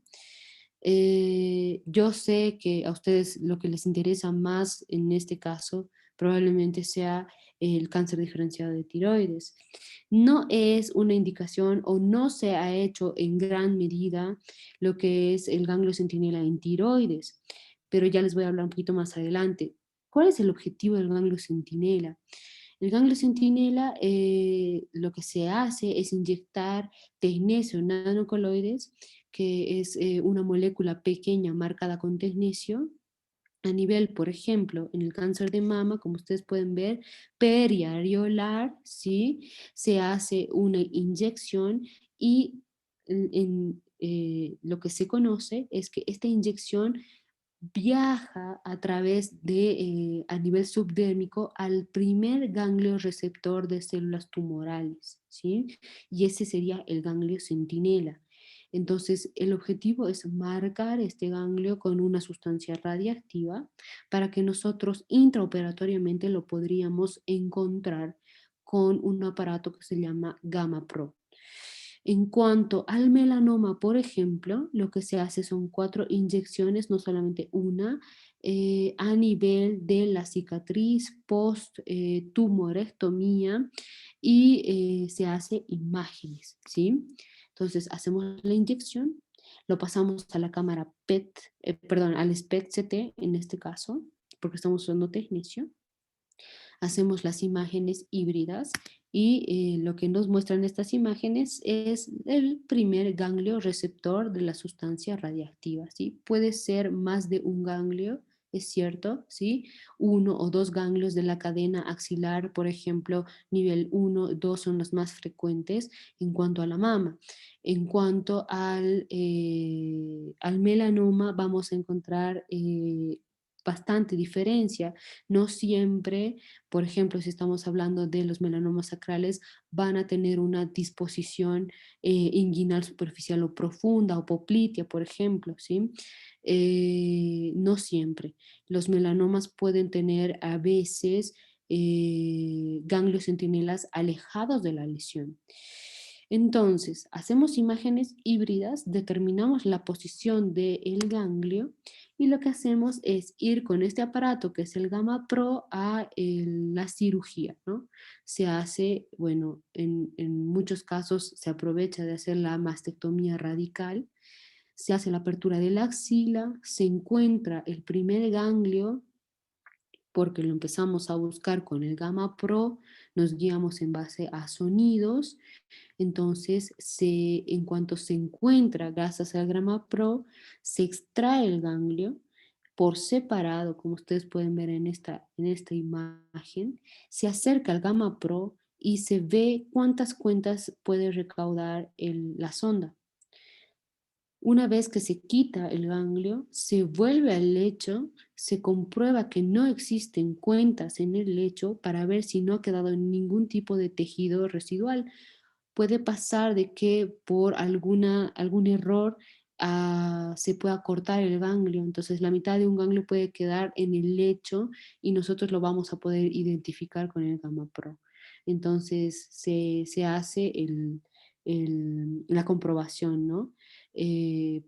Yo sé que a ustedes lo que les interesa más en este caso probablemente sea el cáncer diferenciado de tiroides. No es una indicación o no se ha hecho en gran medida lo que es el ganglio centinela en tiroides, pero ya les voy a hablar un poquito más adelante. ¿Cuál es el objetivo del ganglio centinela? El ganglio centinela lo que se hace es inyectar tecnesio nanocoloides, que es una molécula pequeña marcada con tecnesio, a nivel, por ejemplo, en el cáncer de mama, como ustedes pueden ver, periareolar, ¿sí? Se hace una inyección y lo que se conoce es que esta inyección viaja a través de, a nivel subdérmico, al primer ganglio receptor de células tumorales, ¿sí? Y ese sería el ganglio centinela. Entonces, el objetivo es marcar este ganglio con una sustancia radiactiva para que nosotros intraoperatoriamente lo podríamos encontrar con un aparato que se llama GammaPro. En cuanto al melanoma, por ejemplo, lo que se hace son 4 inyecciones, no solamente una, a nivel de la cicatriz post tumorectomía y se hace imágenes, ¿sí? Entonces hacemos la inyección, lo pasamos a la cámara PET, perdón, al SPECT-CT en este caso, porque estamos usando tecnicio. Hacemos las imágenes híbridas y lo que nos muestran estas imágenes es el primer ganglio receptor de la sustancia radiactiva, ¿sí? Puede ser más de un ganglio, es cierto, ¿sí? 1 o 2 ganglios de la cadena axilar, por ejemplo, nivel 1, 2 son los más frecuentes en cuanto a la mama. En cuanto al melanoma, vamos a encontrar bastante diferencia. No siempre, por ejemplo, si estamos hablando de los melanomas sacrales, van a tener una disposición inguinal superficial o profunda o poplitea, por ejemplo, ¿sí? No siempre. Los melanomas pueden tener a veces ganglios centinelas alejados de la lesión. Entonces, hacemos imágenes híbridas, determinamos la posición del ganglio y lo que hacemos es ir con este aparato que es el Gamma Pro a la cirugía, ¿no? Se hace, bueno, en muchos casos se aprovecha de hacer la mastectomía radical, se hace la apertura de la axila, se encuentra el primer ganglio porque lo empezamos a buscar con el Gamma Pro, nos guiamos en base a sonidos. Entonces, en cuanto se encuentra gracias al Gamma Pro, se extrae el ganglio por separado, como ustedes pueden ver en esta imagen, se acerca al Gamma Pro y se ve cuántas cuentas puede recaudar la sonda. Una vez que se quita el ganglio, se vuelve al lecho, se comprueba que no existen cuentas en el lecho para ver si no ha quedado ningún tipo de tejido residual. Puede pasar de que por algún error se pueda cortar el ganglio, entonces la mitad de un ganglio puede quedar en el lecho y nosotros lo vamos a poder identificar con el Gamma Pro. Entonces se hace la comprobación, ¿no?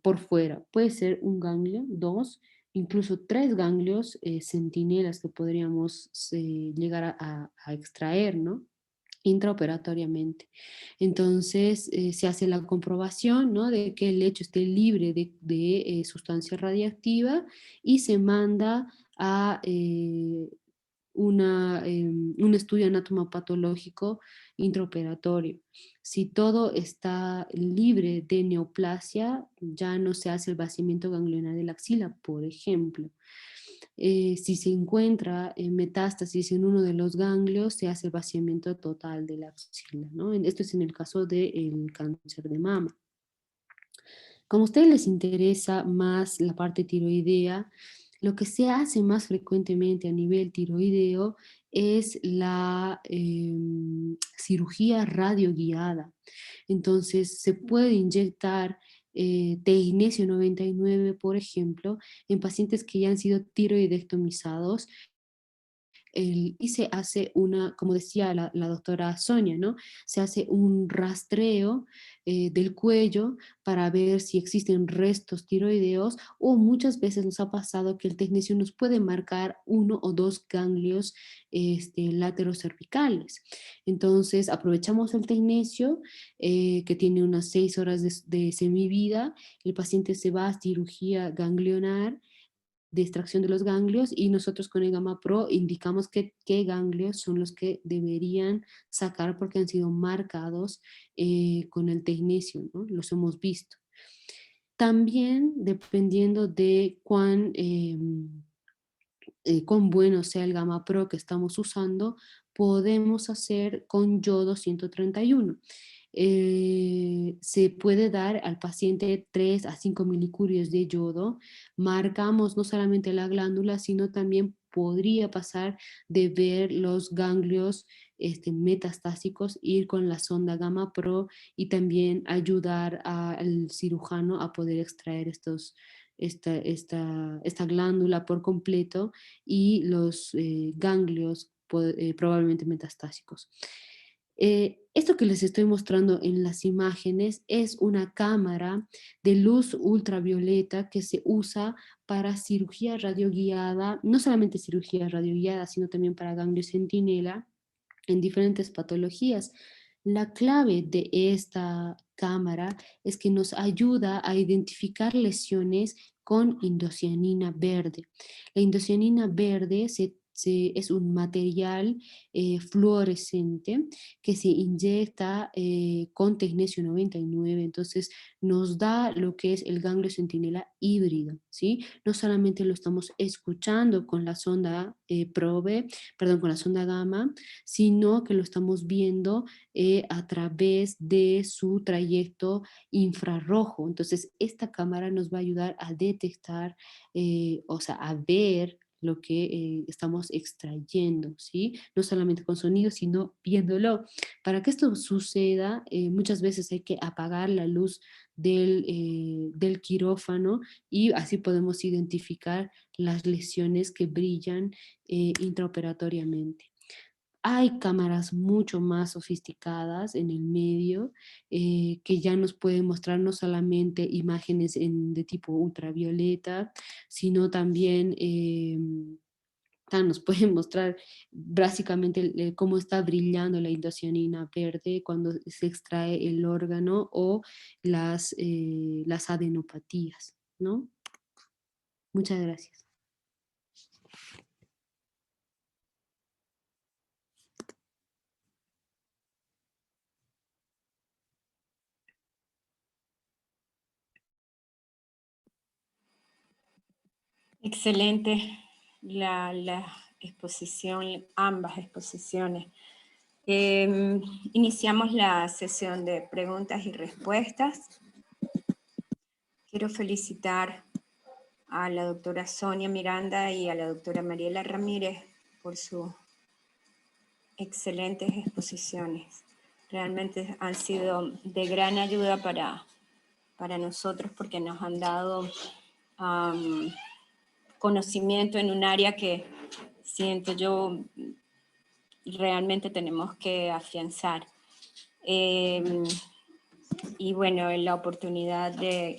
Por fuera. Puede ser un ganglio, 2, incluso 3 ganglios centinelas que podríamos llegar a extraer, ¿no? Intraoperatoriamente. Entonces se hace la comprobación, ¿no? De que el lecho esté libre de sustancia radiactiva y se manda a un estudio anatomopatológico intraoperatorio. Si todo está libre de neoplasia, ya no se hace el vaciamiento ganglionar de la axila, por ejemplo. Si se encuentra metástasis en uno de los ganglios, se hace el vaciamiento total de la axila, ¿no? Esto es en el caso del cáncer de mama. Como a ustedes les interesa más la parte tiroidea, lo que se hace más frecuentemente a nivel tiroideo es la cirugía radioguiada. Entonces se puede inyectar tecnesio 99, por ejemplo, en pacientes que ya han sido tiroidectomizados y se hace como decía la doctora Sonia, ¿no? Se hace un rastreo del cuello para ver si existen restos tiroideos o muchas veces nos ha pasado que el tecnicio nos puede marcar 1 o 2 ganglios laterocervicales. Entonces aprovechamos el tecnicio que tiene unas 6 horas de semivida, el paciente se va a cirugía ganglionar de extracción de los ganglios y nosotros con el Gamma Pro indicamos qué ganglios son los que deberían sacar porque han sido marcados con el tecnicio, ¿no? Los hemos visto. También dependiendo de cuán bueno sea el Gamma Pro que estamos usando, podemos hacer con yodo 131. Se puede dar al paciente 3 a 5 milicurios de yodo. Marcamos no solamente la glándula, sino también podría pasar de ver los ganglios metastásicos, ir con la sonda Gamma Pro y también ayudar al cirujano a poder extraer esta glándula por completo y los ganglios probablemente metastásicos. Esto que les estoy mostrando en las imágenes es una cámara de luz ultravioleta que se usa para cirugía radioguiada, no solamente cirugía radioguiada, sino también para ganglio centinela en diferentes patologías. La clave de esta cámara es que nos ayuda a identificar lesiones con indocianina verde. La indocianina verde es un material fluorescente que se inyecta con tecnesio 99, entonces nos da lo que es el ganglio centinela híbrido, ¿sí? No solamente lo estamos escuchando con la sonda con la sonda gamma, sino que lo estamos viendo a través de su trayecto infrarrojo. Entonces, esta cámara nos va a ayudar a detectar, a ver lo que estamos extrayendo, ¿sí? No solamente con sonido, sino viéndolo. Para que esto suceda, muchas veces hay que apagar la luz del quirófano y así podemos identificar las lesiones que brillan intraoperatoriamente. Hay cámaras mucho más sofisticadas en el medio que ya nos pueden mostrar no solamente imágenes de tipo ultravioleta, sino también nos pueden mostrar básicamente cómo está brillando la indocianina verde cuando se extrae el órgano o las adenopatías, ¿no? Muchas gracias. Excelente la exposición, ambas exposiciones. Iniciamos la sesión de preguntas y respuestas. Quiero felicitar a la doctora Sonia Miranda y a la doctora Mariela Ramírez por sus excelentes exposiciones. Realmente han sido de gran ayuda para nosotros porque nos han dado conocimiento en un área que siento yo realmente tenemos que afianzar. Y bueno, la oportunidad de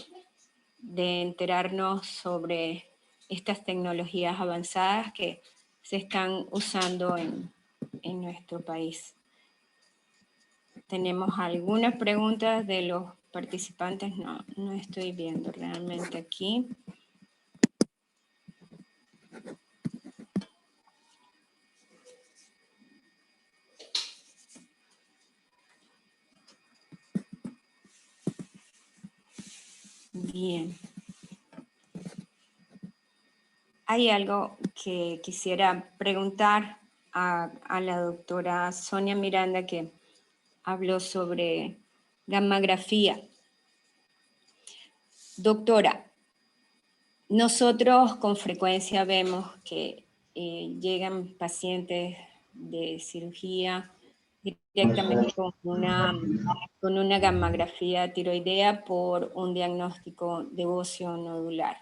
enterarnos sobre estas tecnologías avanzadas que se están usando en nuestro país. ¿Tenemos algunas preguntas de los participantes? No estoy viendo realmente aquí. Bien. Hay algo que quisiera preguntar a la doctora Sonia Miranda, que habló sobre gammagrafía. Doctora, nosotros con frecuencia vemos que llegan pacientes de cirugía directamente con una gammagrafía tiroidea por un diagnóstico de óseo nodular.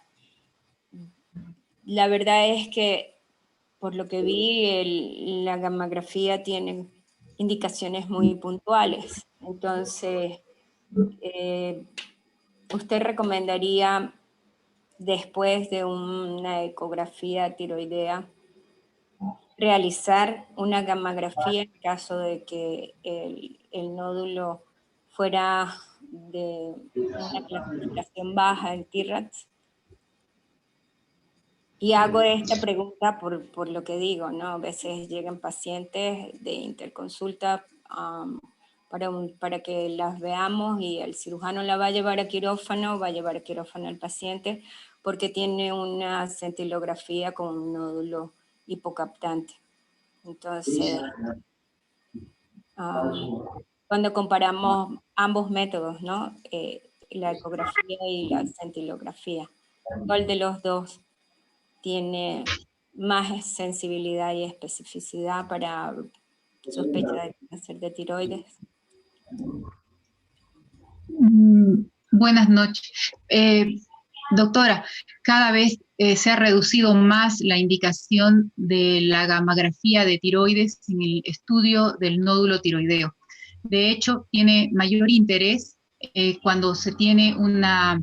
La verdad es que, por lo que vi, la gammagrafía tiene indicaciones muy puntuales. Entonces, ¿usted recomendaría, después de una ecografía tiroidea, realizar una gammagrafía en caso de que el nódulo fuera de una clasificación baja en TIRADS? Y hago esta pregunta por lo que digo, ¿no? A veces llegan pacientes de interconsulta para que las veamos y el cirujano la va a llevar a quirófano, va a llevar a quirófano al paciente porque tiene una centilografía con un nódulo hipocaptante. Entonces, cuando comparamos ambos métodos, ¿no? La ecografía y la centilografía, ¿cuál de los dos tiene más sensibilidad y especificidad para sospecha de cáncer de tiroides? Buenas noches. Doctora, cada vez se ha reducido más la indicación de la gammagrafía de tiroides en el estudio del nódulo tiroideo. De hecho, tiene mayor interés cuando se tiene una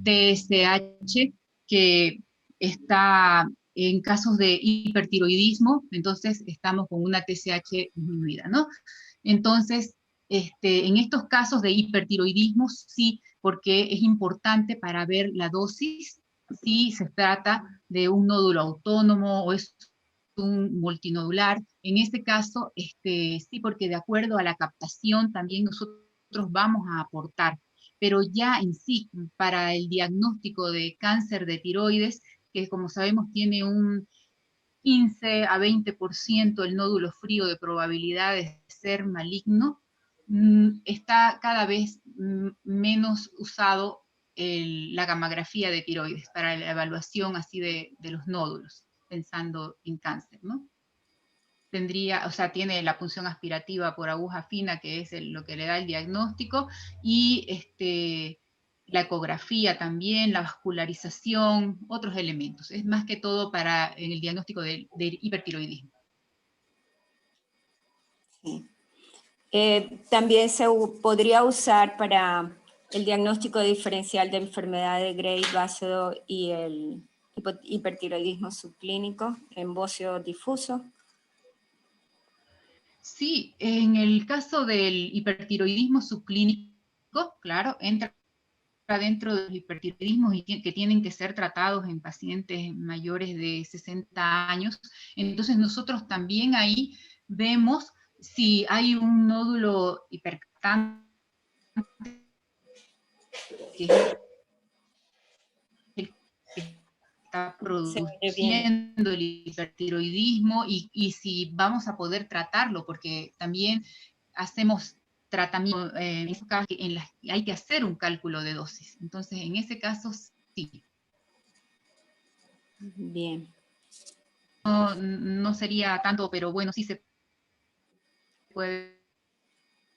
TSH que está en casos de hipertiroidismo, entonces estamos con una TSH disminuida, ¿no? Entonces, en estos casos de hipertiroidismo, sí, porque es importante para ver la dosis, si se trata de un nódulo autónomo o es un multinodular. En este caso, sí, porque de acuerdo a la captación también nosotros vamos a aportar, pero ya en sí, para el diagnóstico de cáncer de tiroides, que como sabemos tiene un 15 a 20% el nódulo frío de probabilidad de ser maligno, está cada vez menos usado la gammagrafía de tiroides para la evaluación así de los nódulos, pensando en cáncer, ¿no? Tendría, o sea, tiene la punción aspirativa por aguja fina, que es lo que le da el diagnóstico, y la ecografía también, la vascularización, otros elementos. Es más que todo para en el diagnóstico del hipertiroidismo. Sí. También se podría usar para el diagnóstico diferencial de enfermedad de Graves-Basedow y el hipertiroidismo subclínico en bocio difuso. Sí, en el caso del hipertiroidismo subclínico, claro, entra dentro de los hipertiroidismos y que tienen que ser tratados en pacientes mayores de 60 años. Entonces nosotros también ahí vemos si hay un nódulo hipercaptante que es el que está Se oye bien. produciendo el hipertiroidismo y si vamos a poder tratarlo, porque también hacemos tratamiento en las que hay que hacer un cálculo de dosis. Entonces, en ese caso, sí. Bien. No, no sería tanto, pero bueno, sí se puede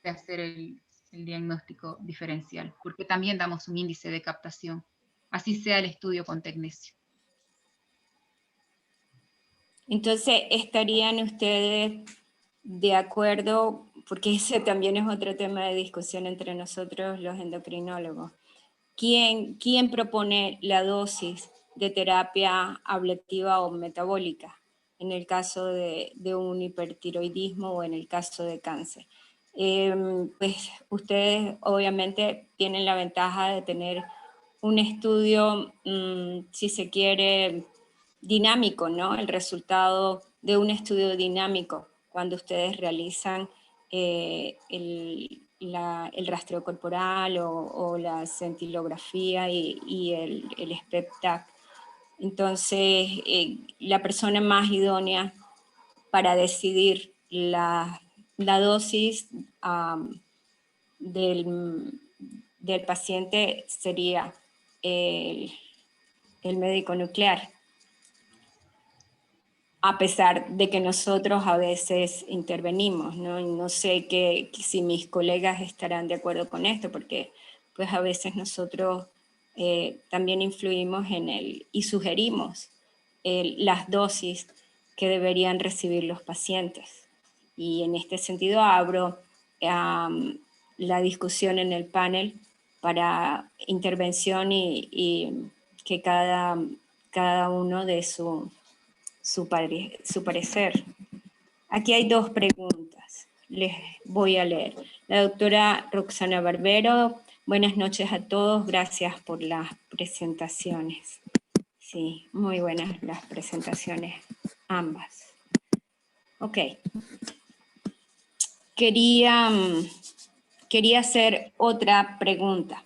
hacer el diagnóstico diferencial, porque también damos un índice de captación, así sea el estudio con tecnesio. Entonces, ¿estarían ustedes de acuerdo? Porque ese también es otro tema de discusión entre nosotros los endocrinólogos. ¿Quién propone la dosis de terapia ablativa o metabólica en el caso de un hipertiroidismo o en el caso de cáncer? Pues ustedes obviamente tienen la ventaja de tener un estudio, si se quiere, dinámico, ¿no? El resultado de un estudio dinámico cuando ustedes realizan el rastreo corporal o la cintilografía y el SPEPTAC. Entonces, la persona más idónea para decidir la dosis del paciente sería el médico nuclear, a pesar de que nosotros a veces intervenimos, ¿no? Y no sé si mis colegas estarán de acuerdo con esto, porque pues a veces nosotros también influimos y sugerimos las dosis que deberían recibir los pacientes. Y en este sentido abro la discusión en el panel para intervención y que cada uno de su parecer. Aquí hay dos preguntas, les voy a leer. La doctora Roxana Barbero, buenas noches a todos, gracias por las presentaciones. Sí, muy buenas las presentaciones, ambas. Ok. Quería hacer otra pregunta.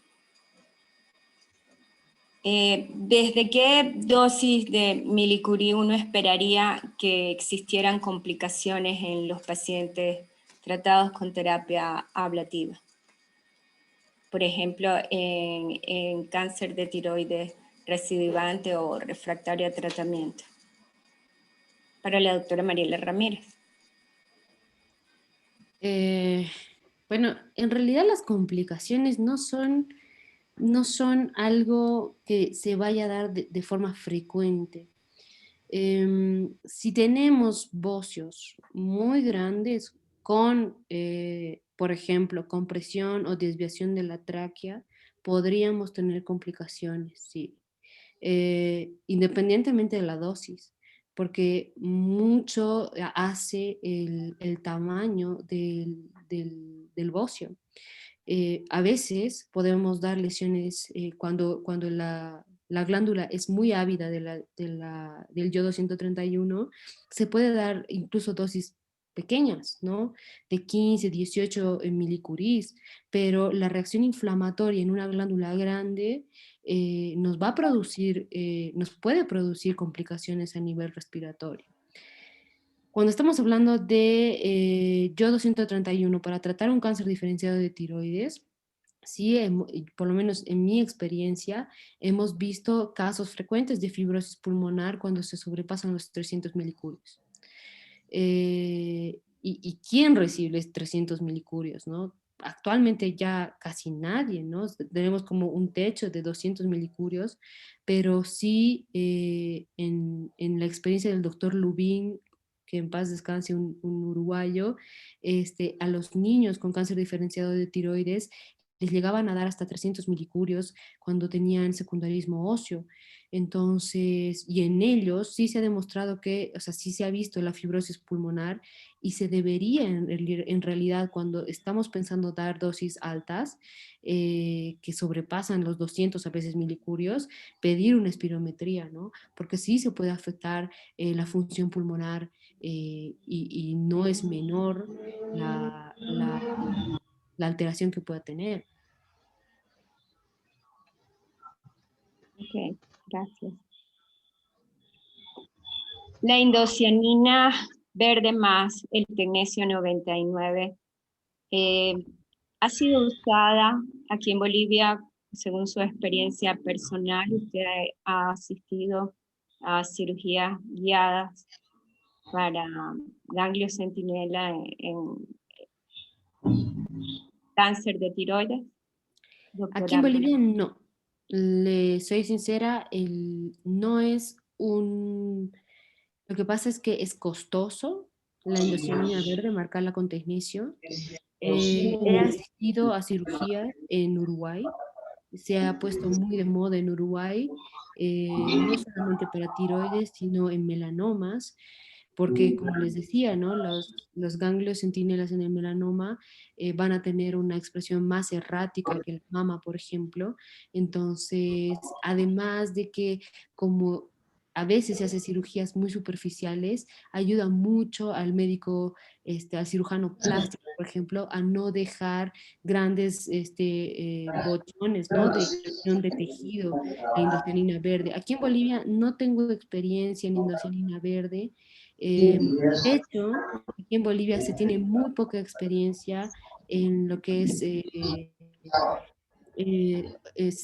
¿Desde qué dosis de milicurí uno esperaría que existieran complicaciones en los pacientes tratados con terapia ablativa? Por ejemplo, en cáncer de tiroides recidivante o refractario a tratamiento. Para la doctora Mariela Ramírez. Bueno, en realidad las complicaciones no son algo que se vaya a dar de forma frecuente. Si tenemos bocios muy grandes con por ejemplo, compresión o desviación de la tráquea, podríamos tener complicaciones, sí. Independientemente de la dosis, porque mucho hace el tamaño del bocio. A veces podemos dar lesiones cuando la glándula es muy ávida del yodo 131, se puede dar incluso dosis pequeñas, ¿no? De 15, 18 milicuries, pero la reacción inflamatoria en una glándula grande nos va a producir, nos puede producir complicaciones a nivel respiratorio. Cuando estamos hablando de yodo 131 para tratar un cáncer diferenciado de tiroides, sí, por lo menos en mi experiencia, hemos visto casos frecuentes de fibrosis pulmonar cuando se sobrepasan los 300 milicurios. ¿Y quién recibe 300 milicurios, no? Actualmente ya casi nadie, ¿no? Tenemos como un techo de 200 milicurios, pero sí en la experiencia del doctor Lubin, que en paz descanse, un uruguayo, a los niños con cáncer diferenciado de tiroides les llegaban a dar hasta 300 milicurios cuando tenían secundarismo óseo. Entonces, y en ellos sí se ha demostrado que, o sea, sí se ha visto la fibrosis pulmonar y se debería en realidad cuando estamos pensando dar dosis altas que sobrepasan los 200 a veces milicurios, pedir una espirometría, ¿no? Porque sí se puede afectar la función pulmonar y no es menor la alteración que pueda tener. Ok, gracias. La indocianina verde más el tecnesio 99 ha sido usada aquí en Bolivia según su experiencia personal. Usted ha asistido a cirugías guiadas para ganglio centinela en cáncer de tiroides. Doctora. Aquí en Bolivia no. Le soy sincera, no es un... Lo que pasa es que es costoso la indocianina verde, marcarla con tecnesio. He asistido a cirugías en Uruguay. Se ha puesto muy de moda en Uruguay, no solamente para tiroides, sino en melanomas, porque como les decía, ¿no? Los ganglios centinelas en el melanoma van a tener una expresión más errática que el mama, por ejemplo. Entonces, además de que como a veces se hace cirugías muy superficiales, ayuda mucho al médico, al cirujano plástico, por ejemplo, a no dejar grandes bochones, ¿no? De creación de tejido, la indocianina verde. Aquí en Bolivia no tengo experiencia en indocianina verde. De hecho, aquí en Bolivia se tiene muy poca experiencia en lo que es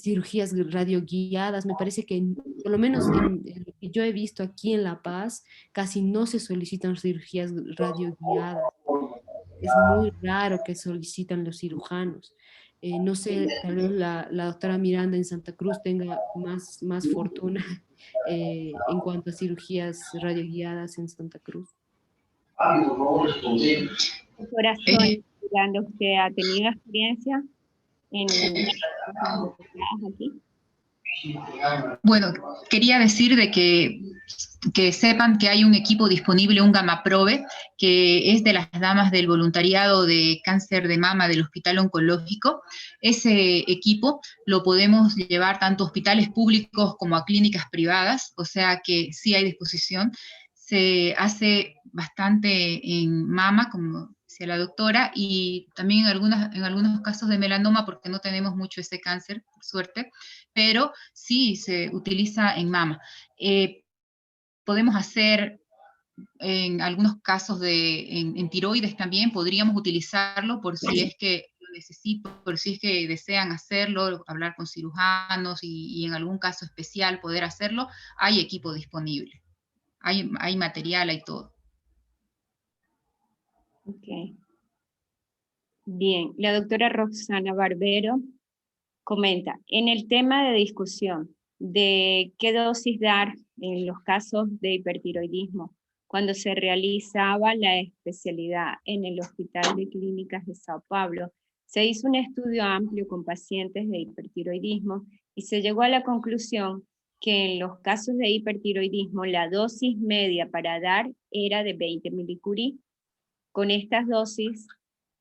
cirugías radioguiadas. Me parece que, por lo menos en lo que yo he visto aquí en La Paz, casi no se solicitan cirugías radioguiadas. Es muy raro que solicitan los cirujanos. No sé, tal vez la doctora Miranda en Santa Cruz tenga más fortuna en cuanto a cirugías radioguiadas en Santa Cruz. Doctora Sonia Miranda, ¿usted ha tenido experiencia aquí? Bueno, quería decir de que sepan que hay un equipo disponible, un GamaProbe, que es de las damas del voluntariado de cáncer de mama del Hospital Oncológico. Ese equipo lo podemos llevar tanto a hospitales públicos como a clínicas privadas, o sea que sí hay disposición. Se hace bastante en mama, como decía la doctora, y también en algunos casos de melanoma, porque no tenemos mucho ese cáncer, por suerte, pero sí se utiliza en mama. Podemos hacer en algunos casos en tiroides también, podríamos utilizarlo por si es que lo necesito, por si es que desean hacerlo, hablar con cirujanos y en algún caso especial poder hacerlo, hay equipo disponible, hay material, hay todo. Ok. Bien, la doctora Roxana Barbero comenta, en el tema de discusión de qué dosis dar en los casos de hipertiroidismo, cuando se realizaba la especialidad en el Hospital de Clínicas de Sao Paulo, se hizo un estudio amplio con pacientes de hipertiroidismo y se llegó a la conclusión que en los casos de hipertiroidismo la dosis media para dar era de 20 milicurí. Con estas dosis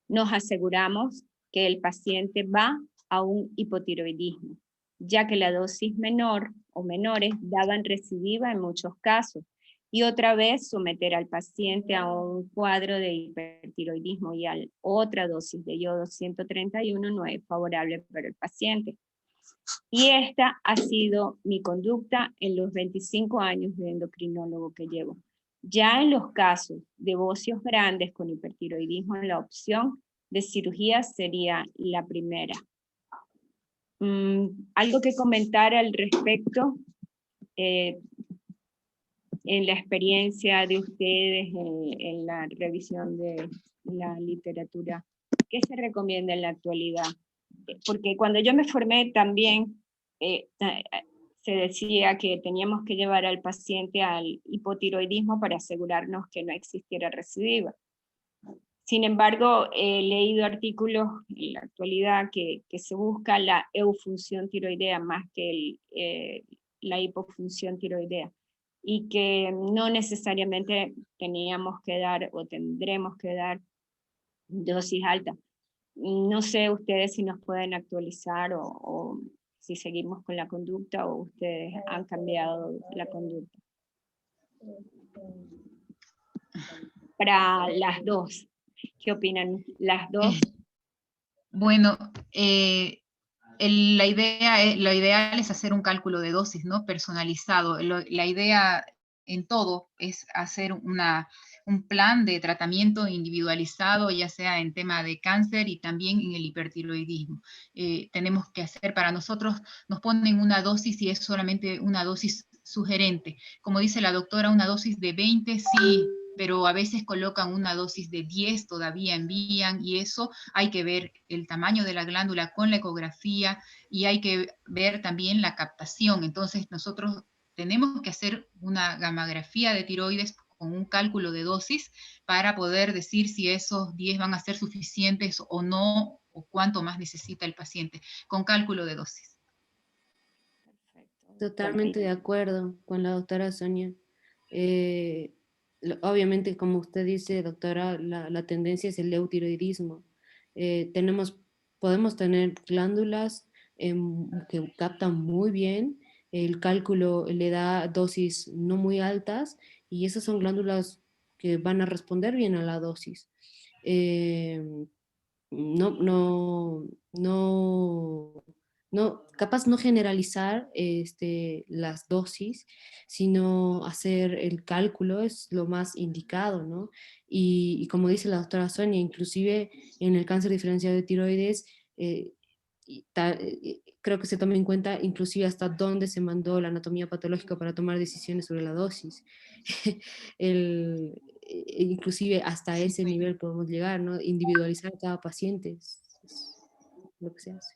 nos aseguramos que el paciente va a un hipotiroidismo, ya que la dosis menor o menores daban recidiva en muchos casos, y otra vez someter al paciente a un cuadro de hipertiroidismo y a otra dosis de yodo 131 no es favorable para el paciente. Y esta ha sido mi conducta en los 25 años de endocrinólogo que llevo. Ya en los casos de bocios grandes con hipertiroidismo, la opción de cirugía sería la primera. Algo que comentar al respecto, en la experiencia de ustedes, en la revisión de la literatura, ¿qué se recomienda en la actualidad? Porque cuando yo me formé también se decía que teníamos que llevar al paciente al hipotiroidismo para asegurarnos que no existiera recidiva. Sin embargo, he leído artículos en la actualidad que se busca la eufunción tiroidea más que la hipofunción tiroidea, y que no necesariamente teníamos que dar o tendremos que dar dosis altas. No sé ustedes si nos pueden actualizar o si seguimos con la conducta o ustedes han cambiado la conducta. Para las dos, ¿qué opinan las dos? Bueno, lo ideal es hacer un cálculo de dosis, ¿no? Personalizado. La idea en todo es hacer un plan de tratamiento individualizado, ya sea en tema de cáncer y también en el hipertiroidismo. Tenemos que hacer, para nosotros nos ponen una dosis y es solamente una dosis sugerente. Como dice la doctora, una dosis de 20, sí, pero a veces colocan una dosis de 10, todavía envían, y eso hay que ver el tamaño de la glándula con la ecografía, y hay que ver también la captación. Entonces nosotros tenemos que hacer una gamografía de tiroides con un cálculo de dosis para poder decir si esos 10 van a ser suficientes o no, o cuánto más necesita el paciente, con cálculo de dosis. Totalmente de acuerdo con la doctora Sonia. Obviamente, como usted dice, doctora, la tendencia es el eutiroidismo. Podemos tener glándulas que captan muy bien, el cálculo le da dosis no muy altas, y esas son glándulas que van a responder bien a la dosis. Capaz no generalizar las dosis, sino hacer el cálculo es lo más indicado, ¿no? Y como dice la doctora Sonia, inclusive en el cáncer diferencial de tiroides, creo que se toma en cuenta inclusive hasta dónde se mandó la anatomía patológica para tomar decisiones sobre la dosis. Inclusive hasta ese nivel podemos llegar, ¿no? Individualizar cada paciente es lo que se hace.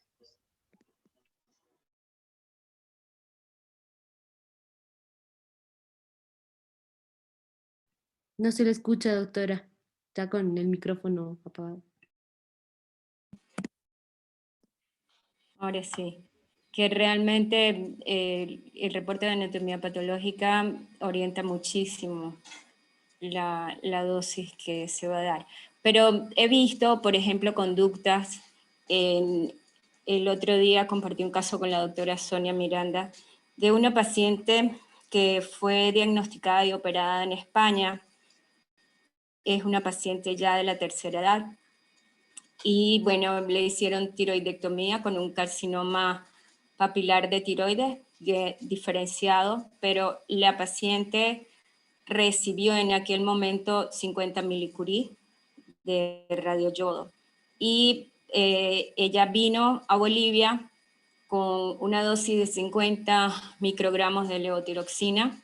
No se le escucha, doctora. Está con el micrófono apagado. Ahora sí, que realmente el reporte de anatomía patológica orienta muchísimo la dosis que se va a dar. Pero he visto, por ejemplo, conductas. El otro día compartí un caso con la doctora Sonia Miranda de una paciente que fue diagnosticada y operada en España. Es una paciente ya de la tercera edad. Y bueno, le hicieron tiroidectomía con un carcinoma papilar de tiroides diferenciado, pero la paciente recibió en aquel momento 50 milicurí de radioyodo. Y ella vino a Bolivia con una dosis de 50 microgramos de levotiroxina,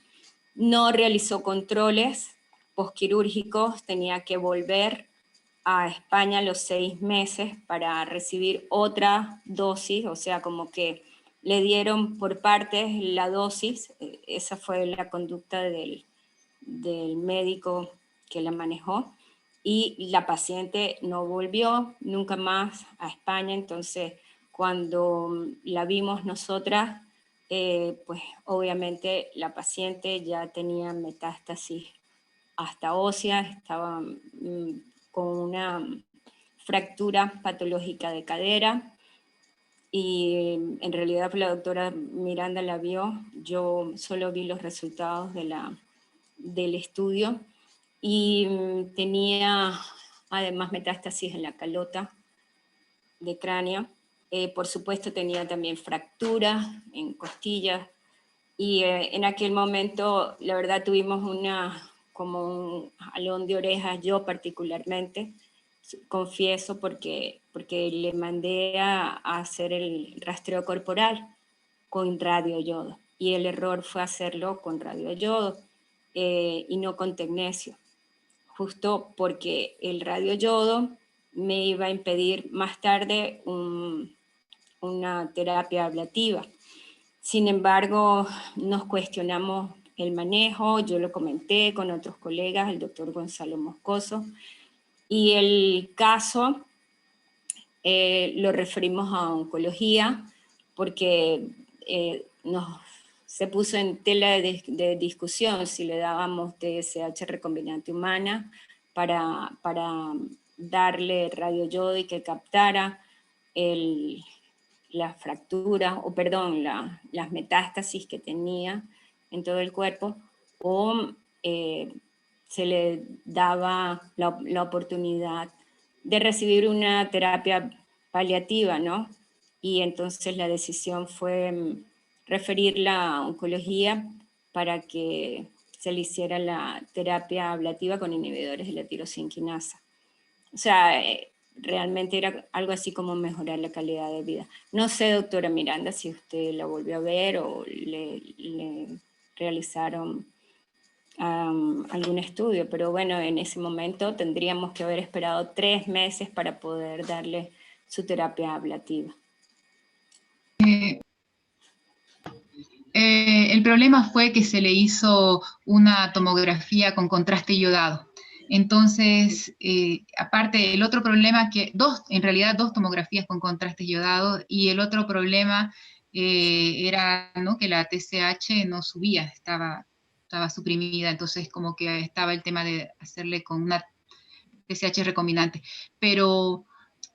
no realizó controles postquirúrgicos, tenía que volver a España a los 6 meses para recibir otra dosis, o sea, como que le dieron por partes la dosis. Esa fue la conducta de del médico que la manejó, y la paciente no volvió nunca más a España. Entonces, cuando la vimos nosotras, pues obviamente la paciente ya tenía metástasis hasta ósea, estaba con una fractura patológica de cadera, y en realidad la doctora Miranda la vio, yo solo vi los resultados del estudio, y tenía además metástasis en la calota de cráneo. Por supuesto tenía también fracturas en costillas, y en aquel momento la verdad tuvimos como un jalón de orejas, yo particularmente, confieso, porque le mandé a hacer el rastreo corporal con radioyodo, y el error fue hacerlo con radioyodo y no con tecnesio, justo porque el radioyodo me iba a impedir más tarde una terapia ablativa. Sin embargo, nos cuestionamos el manejo, yo lo comenté con otros colegas, el doctor Gonzalo Moscoso, y el caso lo referimos a oncología, porque se puso en tela de discusión si le dábamos TSH recombinante humana para darle radioyodo y que captara la fractura, o perdón, las metástasis que tenía en todo el cuerpo, o se le daba la oportunidad de recibir una terapia paliativa, ¿no? Y entonces la decisión fue referirla a oncología para que se le hiciera la terapia ablativa con inhibidores de la tirosina quinasa. O sea, realmente era algo así como mejorar la calidad de vida. No sé, doctora Miranda, si usted la volvió a ver o le realizaron algún estudio, pero bueno, en ese momento tendríamos que haber esperado 3 meses para poder darle su terapia ablativa. El problema fue que se le hizo una tomografía con contraste iodado. Entonces, aparte, el otro problema en realidad dos tomografías con contraste iodado, y el otro problema era, ¿no?, que la TSH no subía, estaba suprimida, entonces como que estaba el tema de hacerle con una TSH recombinante. Pero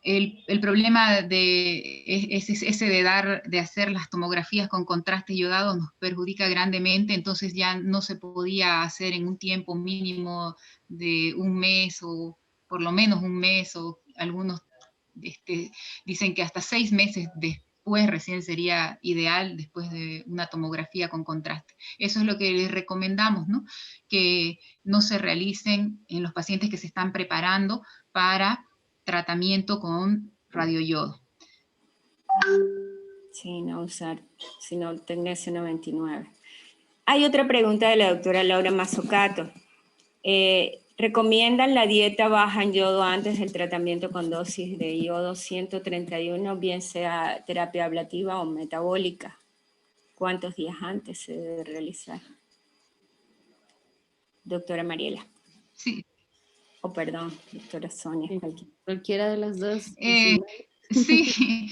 el problema es ese de hacer las tomografías con contraste iodado nos perjudica grandemente, entonces ya no se podía hacer en un tiempo mínimo de un mes, o por lo menos un mes, o algunos dicen que hasta 6 meses después recién sería ideal, después de una tomografía con contraste. Eso es lo que les recomendamos, ¿no? Que no se realicen en los pacientes que se están preparando para tratamiento con radioyodo. Sí, no usar, sino tecnesio 99. Hay otra pregunta de la doctora Laura Mazzucato. ¿Recomiendan la dieta baja en yodo antes del tratamiento con dosis de yodo 131, bien sea terapia ablativa o metabólica? ¿Cuántos días antes se debe realizar? Doctora Mariela. Sí. O perdón, doctora Sonia. Cualquiera de las dos. Sí,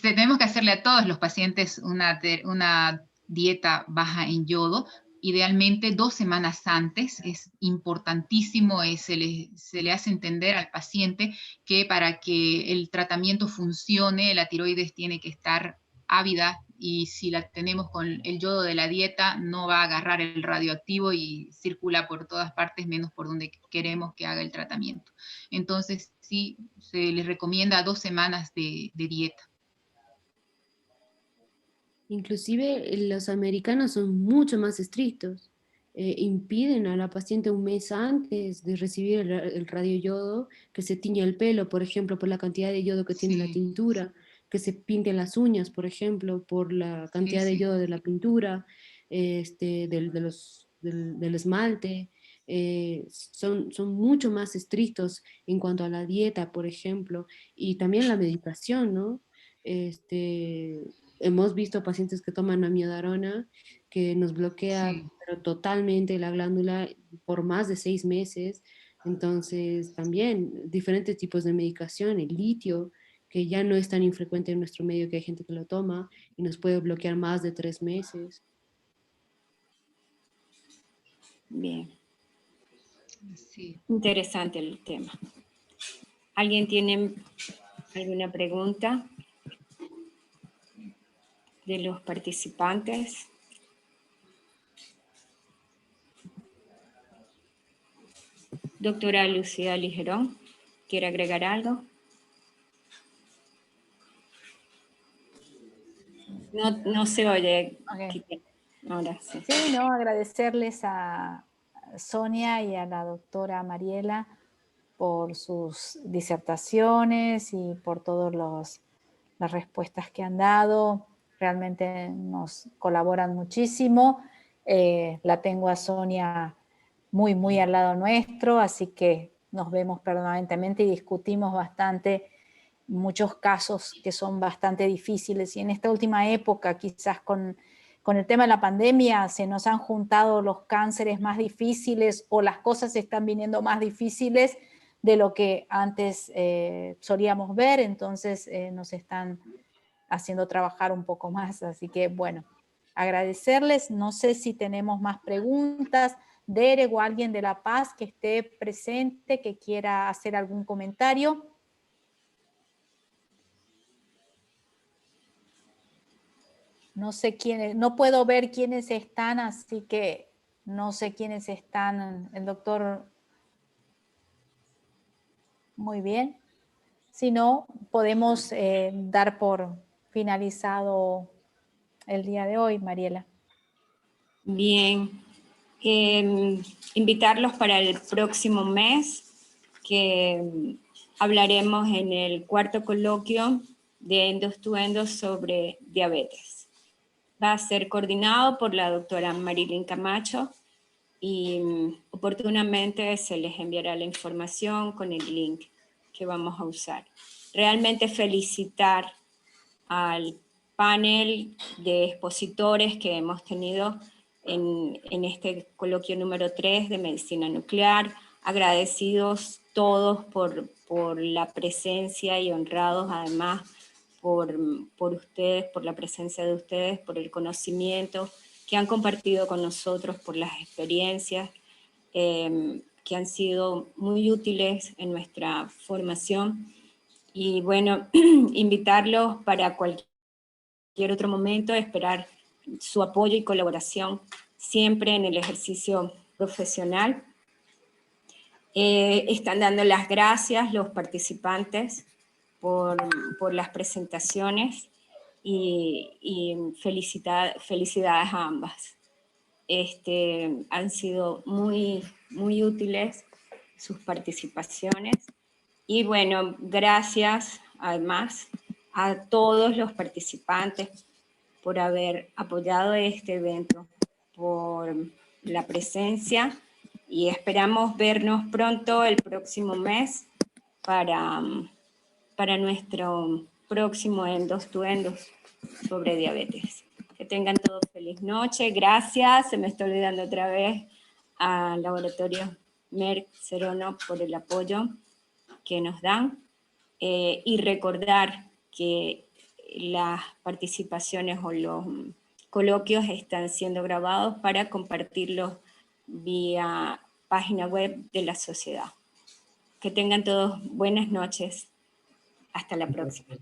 tenemos que hacerle a todos los pacientes una dieta baja en yodo, idealmente 2 semanas antes. Es importantísimo, se le hace entender al paciente que para que el tratamiento funcione, la tiroides tiene que estar ávida, y si la tenemos con el yodo de la dieta, no va a agarrar el radioactivo y circula por todas partes, menos por donde queremos que haga el tratamiento. Entonces, sí, se les recomienda 2 semanas de dieta. Inclusive los americanos son mucho más estrictos. Impiden a la paciente un mes antes de recibir el radioyodo que se tiña el pelo, por ejemplo, por la cantidad de yodo que tiene la tintura, que se pinten las uñas, por ejemplo, por la cantidad de yodo de la pintura, del esmalte. Son mucho más estrictos en cuanto a la dieta, por ejemplo, y también la medicación, ¿no? hemos visto pacientes que toman amiodarona que nos bloquea Sí, pero totalmente la glándula por más de 6 meses. Entonces, también diferentes tipos de medicación, el litio, que ya no es tan infrecuente en nuestro medio, que hay gente que lo toma y nos puede bloquear más de 3 meses. Bien, sí. interesante el tema. ¿Alguien tiene alguna pregunta de los participantes? Doctora Lucía Ligerón, ¿quiere agregar algo? No se oye. Ok. Ahora sí. Sí, no, agradecerles a Sonia y a la doctora Mariela por sus disertaciones y por todas las respuestas que han dado. Realmente nos colaboran muchísimo. La tengo a Sonia muy, muy al lado nuestro, así que nos vemos permanentemente y discutimos bastante muchos casos que son bastante difíciles. Y en esta última época, quizás con el tema de la pandemia, se nos han juntado los cánceres más difíciles o las cosas están viniendo más difíciles de lo que antes solíamos ver, entonces nos están haciendo trabajar un poco más. Así que, bueno, agradecerles. No sé si tenemos más preguntas. Derek o alguien de La Paz que esté presente, que quiera hacer algún comentario. No sé quiénes, no puedo ver quiénes están, así que no sé quiénes están. El doctor, muy bien. Si no, podemos dar por finalizado el día de hoy, Mariela. Bien. Invitarlos para el próximo mes, que hablaremos en el cuarto coloquio de Endos to Endos sobre diabetes. Va a ser coordinado por la doctora Marilyn Camacho y oportunamente se les enviará la información con el link que vamos a usar. Realmente felicitar al panel de expositores que hemos tenido en este coloquio número 3 de medicina nuclear, agradecidos todos por la presencia y honrados además por ustedes, por la presencia de ustedes, por el conocimiento que han compartido con nosotros, por las experiencias que han sido muy útiles en nuestra formación. Y bueno, invitarlos para cualquier otro momento, esperar su apoyo y colaboración siempre en el ejercicio profesional. Están dando las gracias los participantes por las presentaciones y felicidades a ambas. Han sido muy, muy útiles sus participaciones. Y bueno, gracias además a todos los participantes por haber apoyado este evento, por la presencia, y esperamos vernos pronto el próximo mes para nuestro próximo Endos to Endos sobre diabetes. Que tengan todos feliz noche. Gracias, se me está olvidando otra vez al laboratorio Merck Serono por el apoyo que nos dan. Y recordar que las participaciones o los coloquios están siendo grabados para compartirlos vía página web de la sociedad. Que tengan todos buenas noches. Hasta la próxima.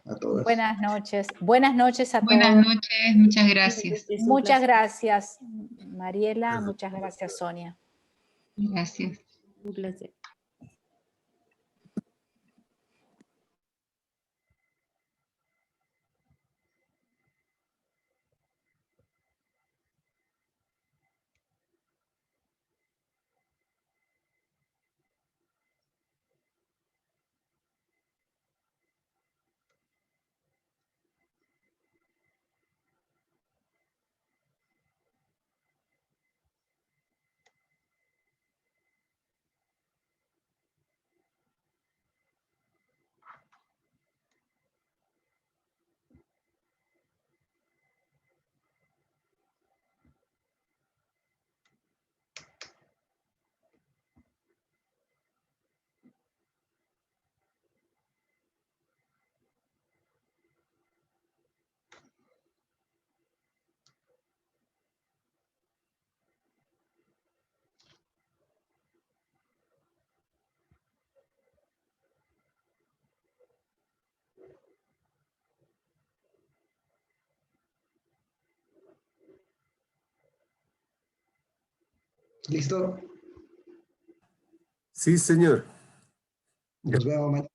A todas. Buenas noches. Buenas noches a Buenas todos. noches, muchas gracias. Es un Muchas placer. gracias, Mariela. Muchas gracias, Sonia. Gracias. Un placer. ¿Listo? Sí, señor. Nos vemos mañana.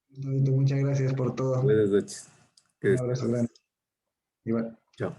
Muchas gracias por todo. Buenas noches. Un abrazo grande. Igual. Chao.